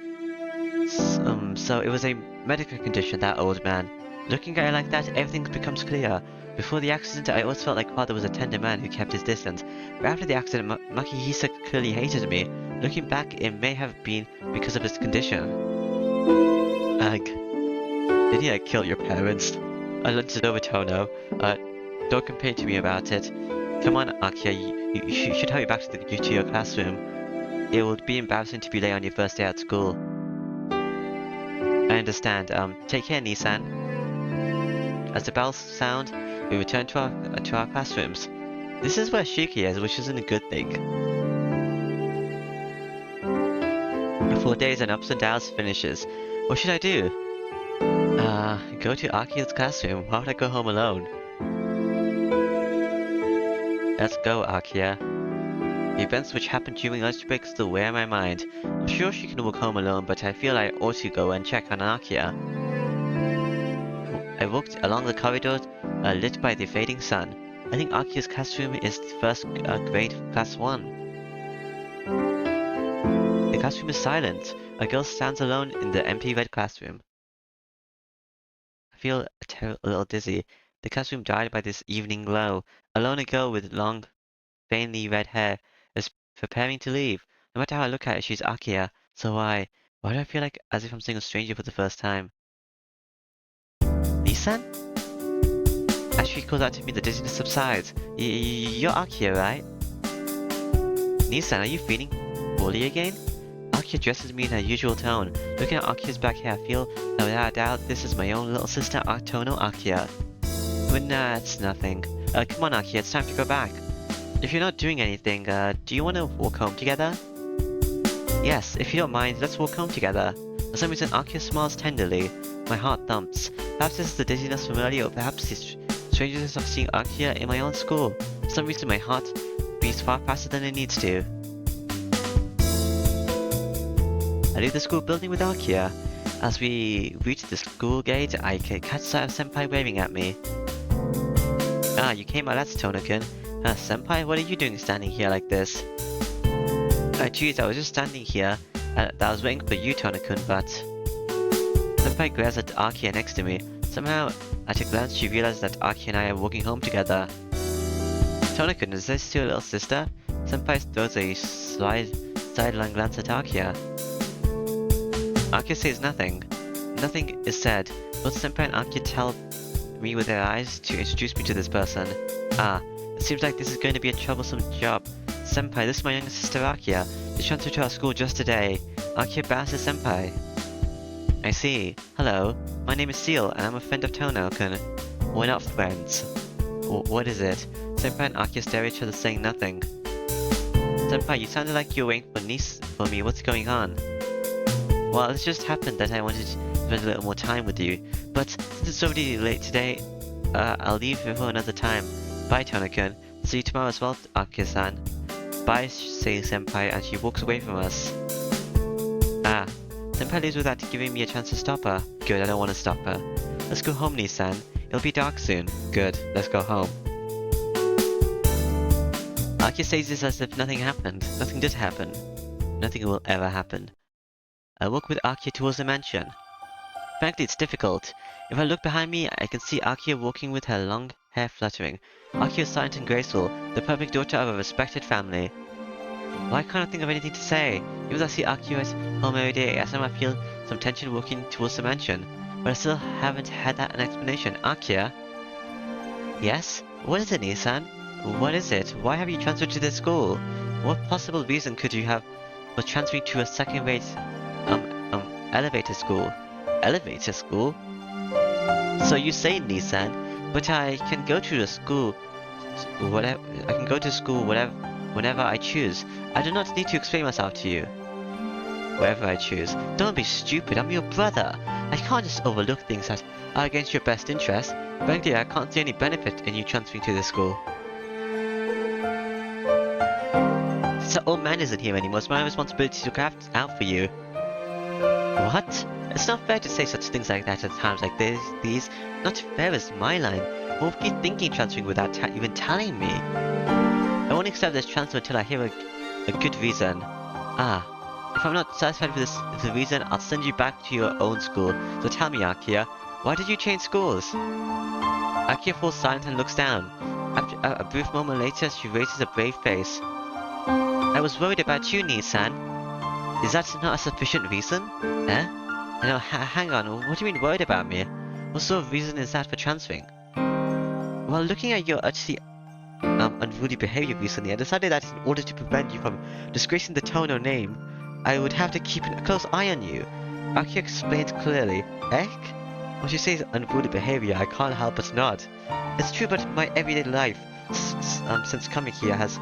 So it was a medical condition, that old man. Looking at it like that, everything becomes clear. Before the accident, I always felt like father was a tender man who kept his distance. But after the accident, Makihisa clearly hated me. Looking back, it may have been because of his condition. Ugh. Did he kill your parents? I lunched it over, Tono. Don't complain to me about it. Come on, Akiya, you should hurry back to your classroom. It would be embarrassing to be late on your first day at school. I understand. Take care, Nisan. As the bells sound, we return to our classrooms. This is where Shiki is, which isn't a good thing. The 4 days and ups and downs finishes. What should I do? Go to Akiya's classroom. Why would I go home alone? Let's go, Akiya. The events which happened during lunch break still weigh on my mind. I'm sure she can walk home alone, but I feel I ought to go and check on Akiya. I walked along the corridors, lit by the fading sun. I think Akiya's classroom is first grade class 1. The classroom is silent. A girl stands alone in the empty red classroom. I feel a little dizzy. The classroom died by this evening glow. Alone, a girl with long, faintly red hair is preparing to leave. No matter how I look at her, she's Akiya. So why do I feel like as if I'm seeing a stranger for the first time? Nisan? As she calls out to me, the dizziness subsides. You're Akiya, right? Nisan, are you feeling poorly again? Akiya addresses me in her usual tone. Looking at Akiya's back hair, I feel that without a doubt this is my own little sister, Tono Akiya. But nah, it's nothing. Come on, Akiya, it's time to go back. If you're not doing anything, do you want to walk home together? Yes, if you don't mind, let's walk home together. For some reason, Akiya smiles tenderly. My heart thumps. Perhaps this is the dizziness from earlier, or perhaps the strangeness of seeing Akiya in my own school. For some reason, my heart beats far faster than it needs to. I leave the school building with Akiya. As we reach the school gate, I catch sight of Senpai waving at me. Ah, you came out, that's Tono-kun. Senpai, what are you doing standing here like this? Geez, I was just standing here. I was waiting for you, Tono-kun, but... Senpai glares at Akiya next to me. Somehow, at a glance, she realizes that Akiya and I are walking home together. Tono-kun, is this your little sister? Senpai throws a sideline glance at Akiya. Akiya says nothing. Nothing is said. Both Senpai and Akiya tell me with their eyes to introduce me to this person. Ah, it seems like this is going to be a troublesome job. Senpai, this is my younger sister Akiya. She transferred to our school just today. Akiya bows to Senpai. I see. Hello. My name is Seal, and I'm a friend of Tono-kun. We're not friends. What is it? Senpai and Akiya stare at each other saying nothing. Senpai, you sounded like you were waiting for for me. What's going on? Well, it just happened that I wanted to spend a little more time with you. But since it's already late today, I'll leave for another time. Bye, Tanaka-kun. See you tomorrow as well, Akira-san. Bye, says Senpai, and she walks away from us. Ah, Senpai leaves without giving me a chance to stop her. Good, I don't want to stop her. Let's go home, Nii-san. It'll be dark soon. Good, let's go home. Akira says this as if nothing happened. Nothing did happen. Nothing will ever happen. I walk with Akira towards the mansion. Frankly, it's difficult. If I look behind me, I can see Akira walking with her long hair fluttering. Akira is silent and graceful, the perfect daughter of a respected family. Why can't I think of anything to say? Even though I see Akira at home every day, I somehow feel some tension walking towards the mansion. But I still haven't had an explanation. Akira? Yes? What is it, Nii-san? What is it? Why have you transferred to this school? What possible reason could you have for transferring to a second-rate, elevator school? Elevator school? So you say, Nii-san, but I can go to the school, whenever I choose. I do not need to explain myself to you. Wherever I choose. Don't be stupid, I'm your brother. I can't just overlook things that are against your best interest. Frankly, I can't see any benefit in you transferring to this school. Since the old man isn't here anymore, it's my responsibility to look out for you. What? It's not fair to say such things like that at times like these. Not fair is my line. What were you thinking transferring without even telling me? I won't accept this transfer until I hear a good reason. Ah. If I'm not satisfied with the reason, I'll send you back to your own school. So tell me, Akira, why did you change schools? Akira falls silent and looks down. After a brief moment later, she raises a brave face. I was worried about you, Nii-san. Is that not a sufficient reason? Eh? No, hang on, what do you mean worried about me? What sort of reason is that for transferring? Well, looking at your utterly unruly behavior recently, I decided that in order to prevent you from disgracing the Tono name, I would have to keep a close eye on you. Akira explains clearly. Eck? When she says unruly behavior, I can't help but nod. It's true, but my everyday life, since coming here, has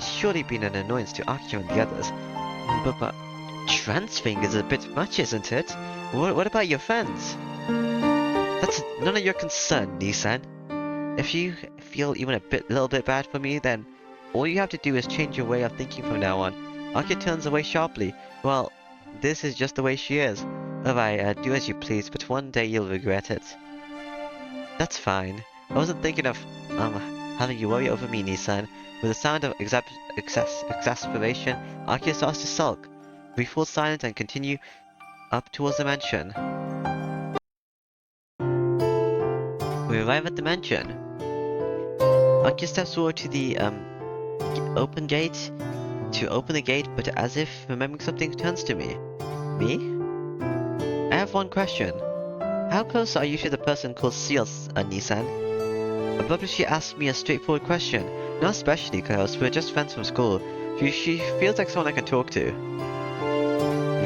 surely been an annoyance to Akira and the others. But transferring is a bit much, isn't it? What about your friends? That's none of your concern, Nii-san. If you feel even a little bit bad for me, then all you have to do is change your way of thinking from now on. Akira turns away sharply. Well, this is just the way she is. Alright, do as you please, but one day you'll regret it. That's fine. I wasn't thinking of, having you worry over me, Nii-san. With a sound of exasperation, Akira starts to sulk. We fall silent and continue up towards the mansion. We arrive at the mansion. Akira steps forward to the, open gate. To open the gate, but as if remembering something, turns to me. Me? I have one question. How close are you to the person called Seal, Nii-san? Abruptly she asked me a straightforward question. Not especially close, we're just friends from school. She feels like someone I can talk to.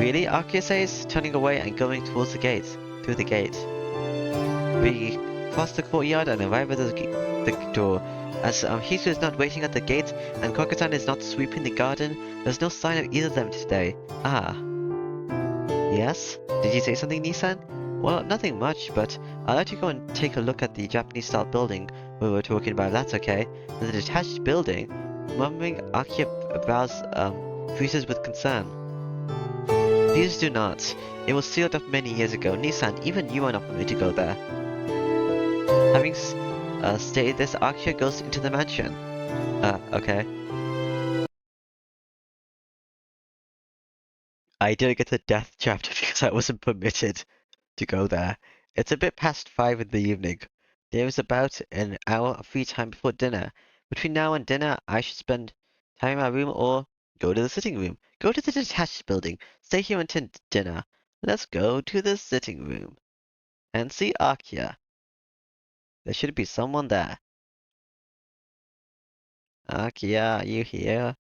Really? Akira says, turning away and going towards the gate. Through the gate. We cross the courtyard and arrive at the door. As Hisu is not waiting at the gate and Kokosan is not sweeping the garden, there's no sign of either of them today. Ah. Yes? Did you say something, Nii-san? Well, nothing much, but I'd like to go and take a look at the Japanese-style building we were talking about, if that's okay. The detached building? Murmuring, Akira brows freezes with concern. Please do not. It was sealed up many years ago. Nii-san, even you are not permitted to go there. Having stated this, Akira goes into the mansion. Okay. I didn't get the death chapter because I wasn't permitted to go there. It's a bit past 5 in the evening. There is about an hour of free time before dinner. Between now and dinner, I should spend time in my room or go to the sitting room. Go to the detached building. Stay here until dinner. Let's go to the sitting room and see Akira. There should be someone there. Akira, are you here?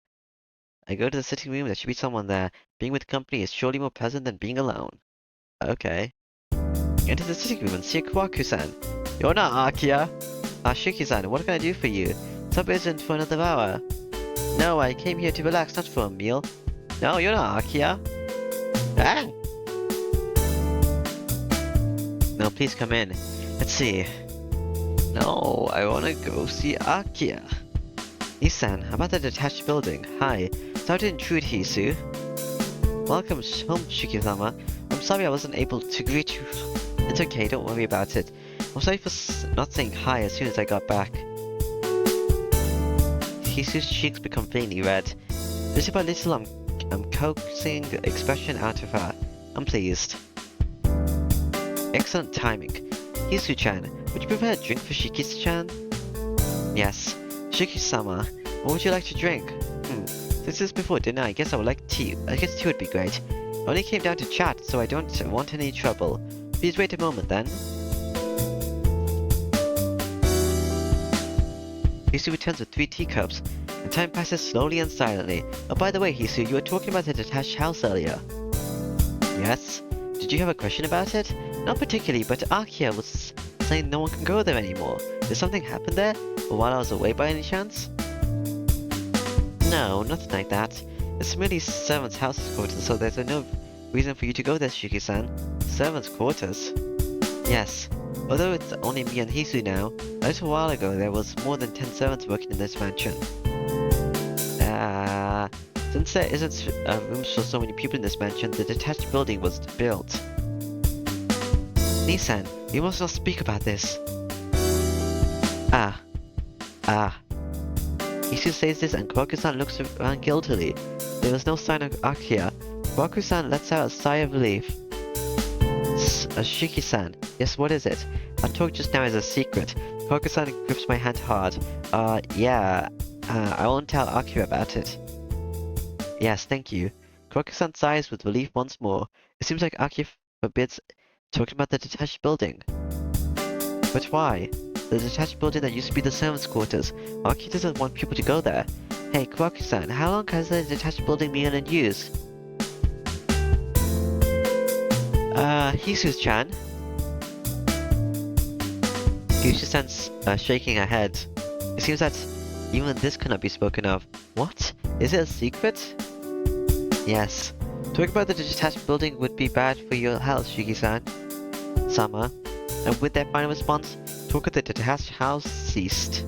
I go to the sitting room, there should be someone there. Being with company is surely more pleasant than being alone. Okay. Enter the sitting room and see Kawaku-san. You're not Akira! Shiki-san, what can I do for you? Supper isn't for another hour. No, I came here to relax, not for a meal. No, you're not Akia. Ah! No, please come in. Let's see. No, I wanna go see Akia. Nissan, I'm at the detached building. Hi. Sorry to intrude, Hisu. Welcome home, Shiki-sama. I'm sorry I wasn't able to greet you. It's okay, don't worry about it. I'm sorry for not saying hi as soon as I got back. Hisu's cheeks become faintly red. Little by little, I'm coaxing expression out of her. I'm pleased. Excellent timing. Hisu-chan, would you prefer a drink for Shiki-chan? Yes. Shiki-sama, what would you like to drink? Since it's before dinner, I guess I would like tea. I guess tea would be great. I only came down to chat, so I don't want any trouble. Please wait a moment then. Hisu returns with 3 teacups, and time passes slowly and silently. Oh, by the way, Hisu, you were talking about the detached house earlier. Yes? Did you have a question about it? Not particularly, but Akia was saying no one can go there anymore. Did something happen there? Or while I was away by any chance? No, nothing like that. It's merely servants' house quarters, so there's no reason for you to go there, Shiki-san. Servants' quarters? Yes. Although it's only me and Hisu now, a little while ago there was more than 10 servants working in this mansion. Since there isn't rooms for so many people in this mansion, the detached building was built. Nissan, you must not speak about this. Hisu says this and Kwaku-san looks around guiltily. There was no sign of Akia. Kwaku-san lets out a sigh of relief. Shiki-san, yes, what is it? Our talk just now is a secret. Kwaku-san grips my hand hard. Yeah. I won't tell Akia about it. Yes, thank you. Kwaku-san sighs with relief once more. It seems like Akia forbids talking about the detached building. But why? The detached building that used to be the servants' quarters. Akia doesn't want people to go there. Hey, Kwaku-san, how long has the detached building been in use? Hisu-chan? Hisu-san's shaking her head. It seems that even this cannot be spoken of. What? Is it a secret? Yes. Talking about the detached building would be bad for your health, Shiki-san. Sama. And with their final response, talk of the detached house ceased.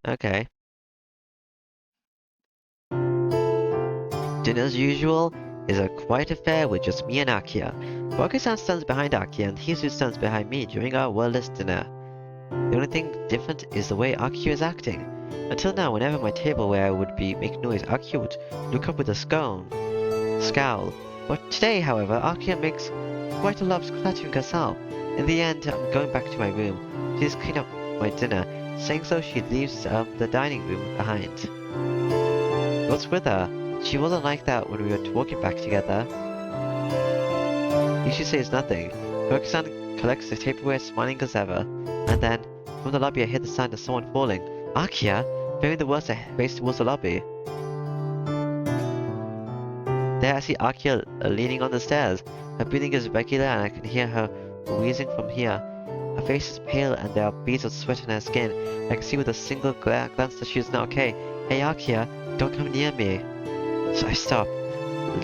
Okay. Dinner as usual is a quiet affair with just me and Akia. Kwaku-san stands behind Akia and Hisu stands behind me during our wordless dinner. The only thing different is the way Akia is acting. Until now, whenever my tableware would make noise, Akia would look up with a scowl. But today, however, Akia makes quite a lot of cluttering herself. In the end, I'm going back to my room. Please clean up my dinner. Saying so, she leaves the dining room behind. What's with her? She wasn't like that when we were walking back together. Ishi says nothing. Kwaku-san collects the tableware, smiling as ever. And then, from the lobby I hear the sound of someone falling. Akia! Fearing the worst, I face towards the lobby. There I see Akia leaning on the stairs. Her breathing is irregular and I can hear her wheezing from here. Her face is pale and there are beads of sweat on her skin. I can see with a single glance that she is not okay. Hey Akia, don't come near me. So I stop.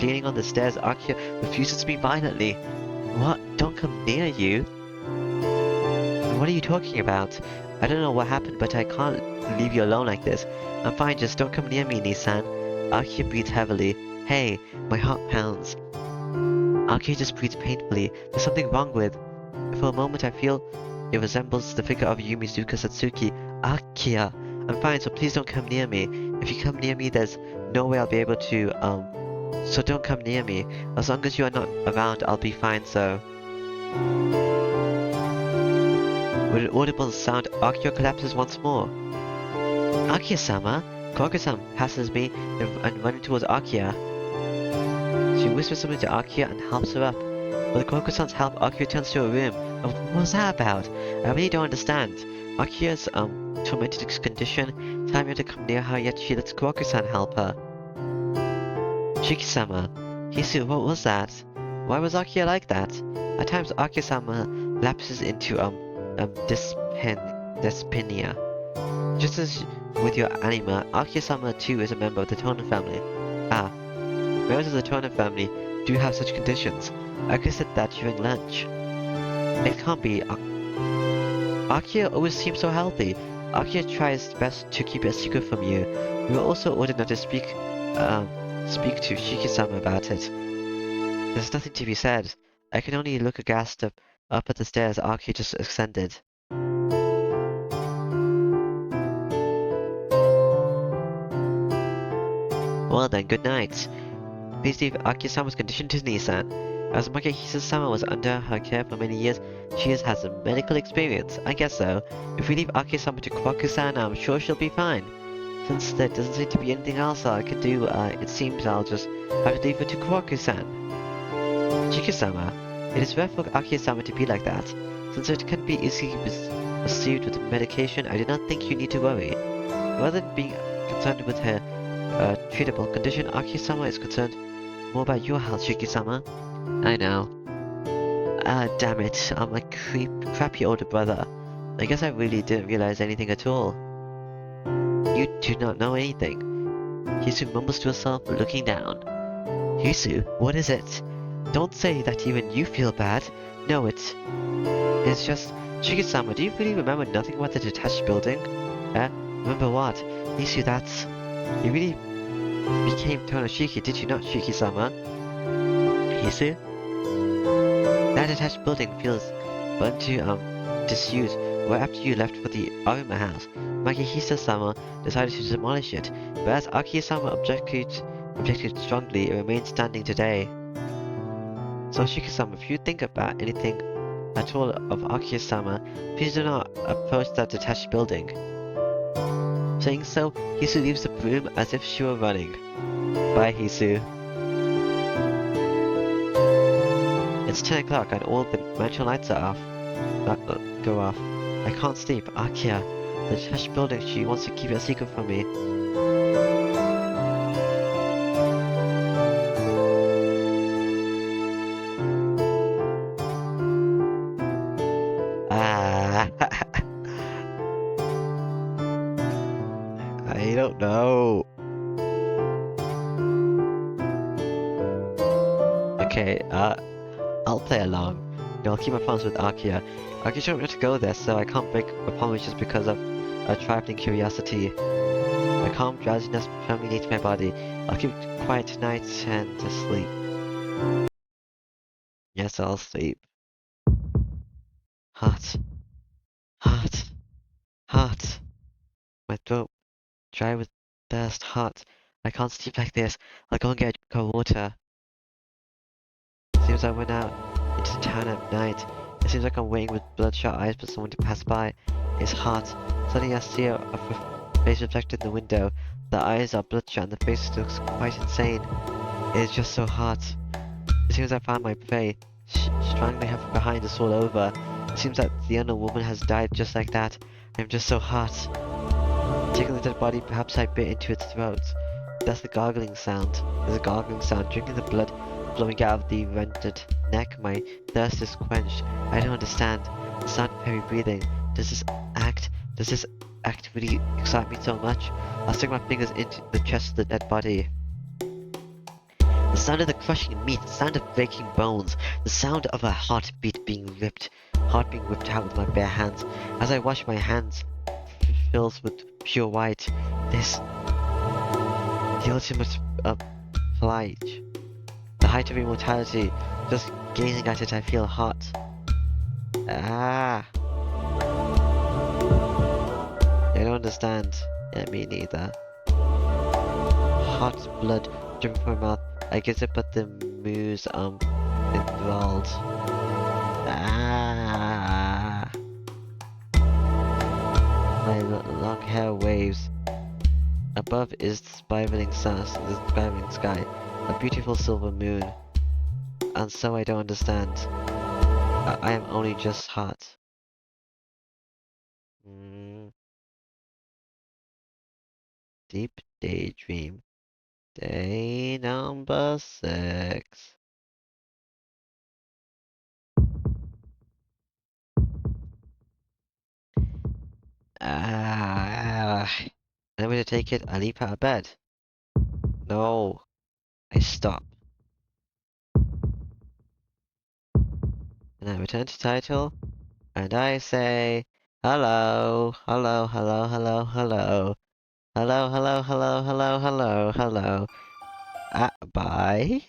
Leaning on the stairs, Akia refuses me violently. What? Don't come near you? What are you talking about? I don't know what happened, but I can't leave you alone like this. I'm fine, just don't come near me, Nissan. Akia breathes heavily. Hey, my heart pounds. Akia just breathes painfully. There's something wrong with. For a moment I feel it resembles the figure of Yumizuka Satsuki. Akia! I'm fine, so please don't come near me. If you come near me, there's no way I'll be able to, so don't come near me. As long as you are not around, I'll be fine, so... With an audible sound, Akia collapses once more. Akia-sama! Kwaku-san passes me and running towards Akia. She whispers something to Akia and helps her up. With Kwaku-san's help, Akia returns to her room. What was that about? I really don't understand. Akia's, tormented condition, telling her to come near her, yet she lets Kwaku-san help her. Shiki-sama. Hisu, what was that? Why was Akia like that? At times, Akia-sama lapses into, dyspnea. Just as with your anima, Akia-sama too is a member of the Tonen family. Members of the Toner family do have such conditions. Aki said that during lunch. It can't be. Akia always seems so healthy. Akia tries best to keep it a secret from you. We were also ordered not to speak to Shiki-sama about it. There's nothing to be said. I can only look aghast up at the stairs Akia just ascended. Well then, good night. Please leave Akia-sama's condition to Nissan. As Makihisa-sama was under her care for many years, she has some medical experience. I guess so. If we leave Akia-sama to Kwaku-san, I'm sure she'll be fine. Since there doesn't seem to be anything else I can do, it seems I'll just have to leave her to Kwaku-san. Chiki-sama, it is rare for Akia-sama to be like that. Since it can be easily received with medication, I do not think you need to worry. Rather than being concerned with her treatable condition, Akia-sama is concerned more about your health, Shiki-sama. I know. Ah, damn it. I'm a crappy older brother. I guess I really didn't realize anything at all. You do not know anything. Hisu mumbles to herself, looking down. Hisu, what is it? Don't say that even you feel bad. No, it's just... Shiki-sama, do you really remember nothing about the detached building? Remember what? Hisu, that's... You really became Tonoshiki, did you not, Shiki-sama? Hisu? That detached building feels burned to disuse right after you left for the Aruma house. Makihisa-sama decided to demolish it, but as Akia-sama objected strongly, it remains standing today. So Shiki-sama, if you think about anything at all of Akia-sama, please do not approach that detached building. Saying so, Hisu leaves the room as if she were running. Bye, Hisu. It's 10 o'clock and all the mansion lights are off. Go off. I can't sleep. Akia, the detached building, she wants to keep it a secret from me. Ah, I don't know. Okay, I'll play along. I'll keep my promise with Akia. Akia told me not to go there, so I can't break a promise just because of a trifling curiosity. My calm drowsiness permeates my body. I'll keep quiet tonight and just sleep. Yes, I'll sleep. Hot, hot, hot. My throat dry with thirst, hot. I can't sleep like this. I'll go and get cold water. Seems I went out into the town at night. It seems like I'm waiting with bloodshot eyes for someone to pass by. It's hot. Suddenly I see a face reflected in the window. The eyes are bloodshot and the face looks quite insane. It is just so hot. As soon as I found my prey, strangling her from behind is all over. It seems that the unknown woman has died just like that. I'm just so hot. Taking the dead body, perhaps I bit into its throat. That's the gargling sound. There's a gargling sound, drinking the blood flowing out of the rendered neck. My thirst is quenched. I don't understand. The sound of heavy breathing. Does this act really excite me so much? I'll stick my fingers into the chest of the dead body. The sound of the crushing meat, the sound of breaking bones, the sound of a heart being ripped out with my bare hands. As I wash my hands, fills with pure white. This, the ultimate flight, the height of immortality. Just gazing at it, I feel hot. Ah, I don't understand. Yeah, me neither. Hot blood dripping from my mouth. I guess it but the moose enthralled. Ah, my long hair waves. Above is the spiraling sky, a beautiful silver moon. And so I don't understand. I am only just hot. Deep daydream. Day number 6. Ah, I'm going to take it. I leap out of bed. No, I stop. And I return to title. And I say, hello, hello, hello, hello, hello. Hello, hello, hello, hello, hello, hello. Bye.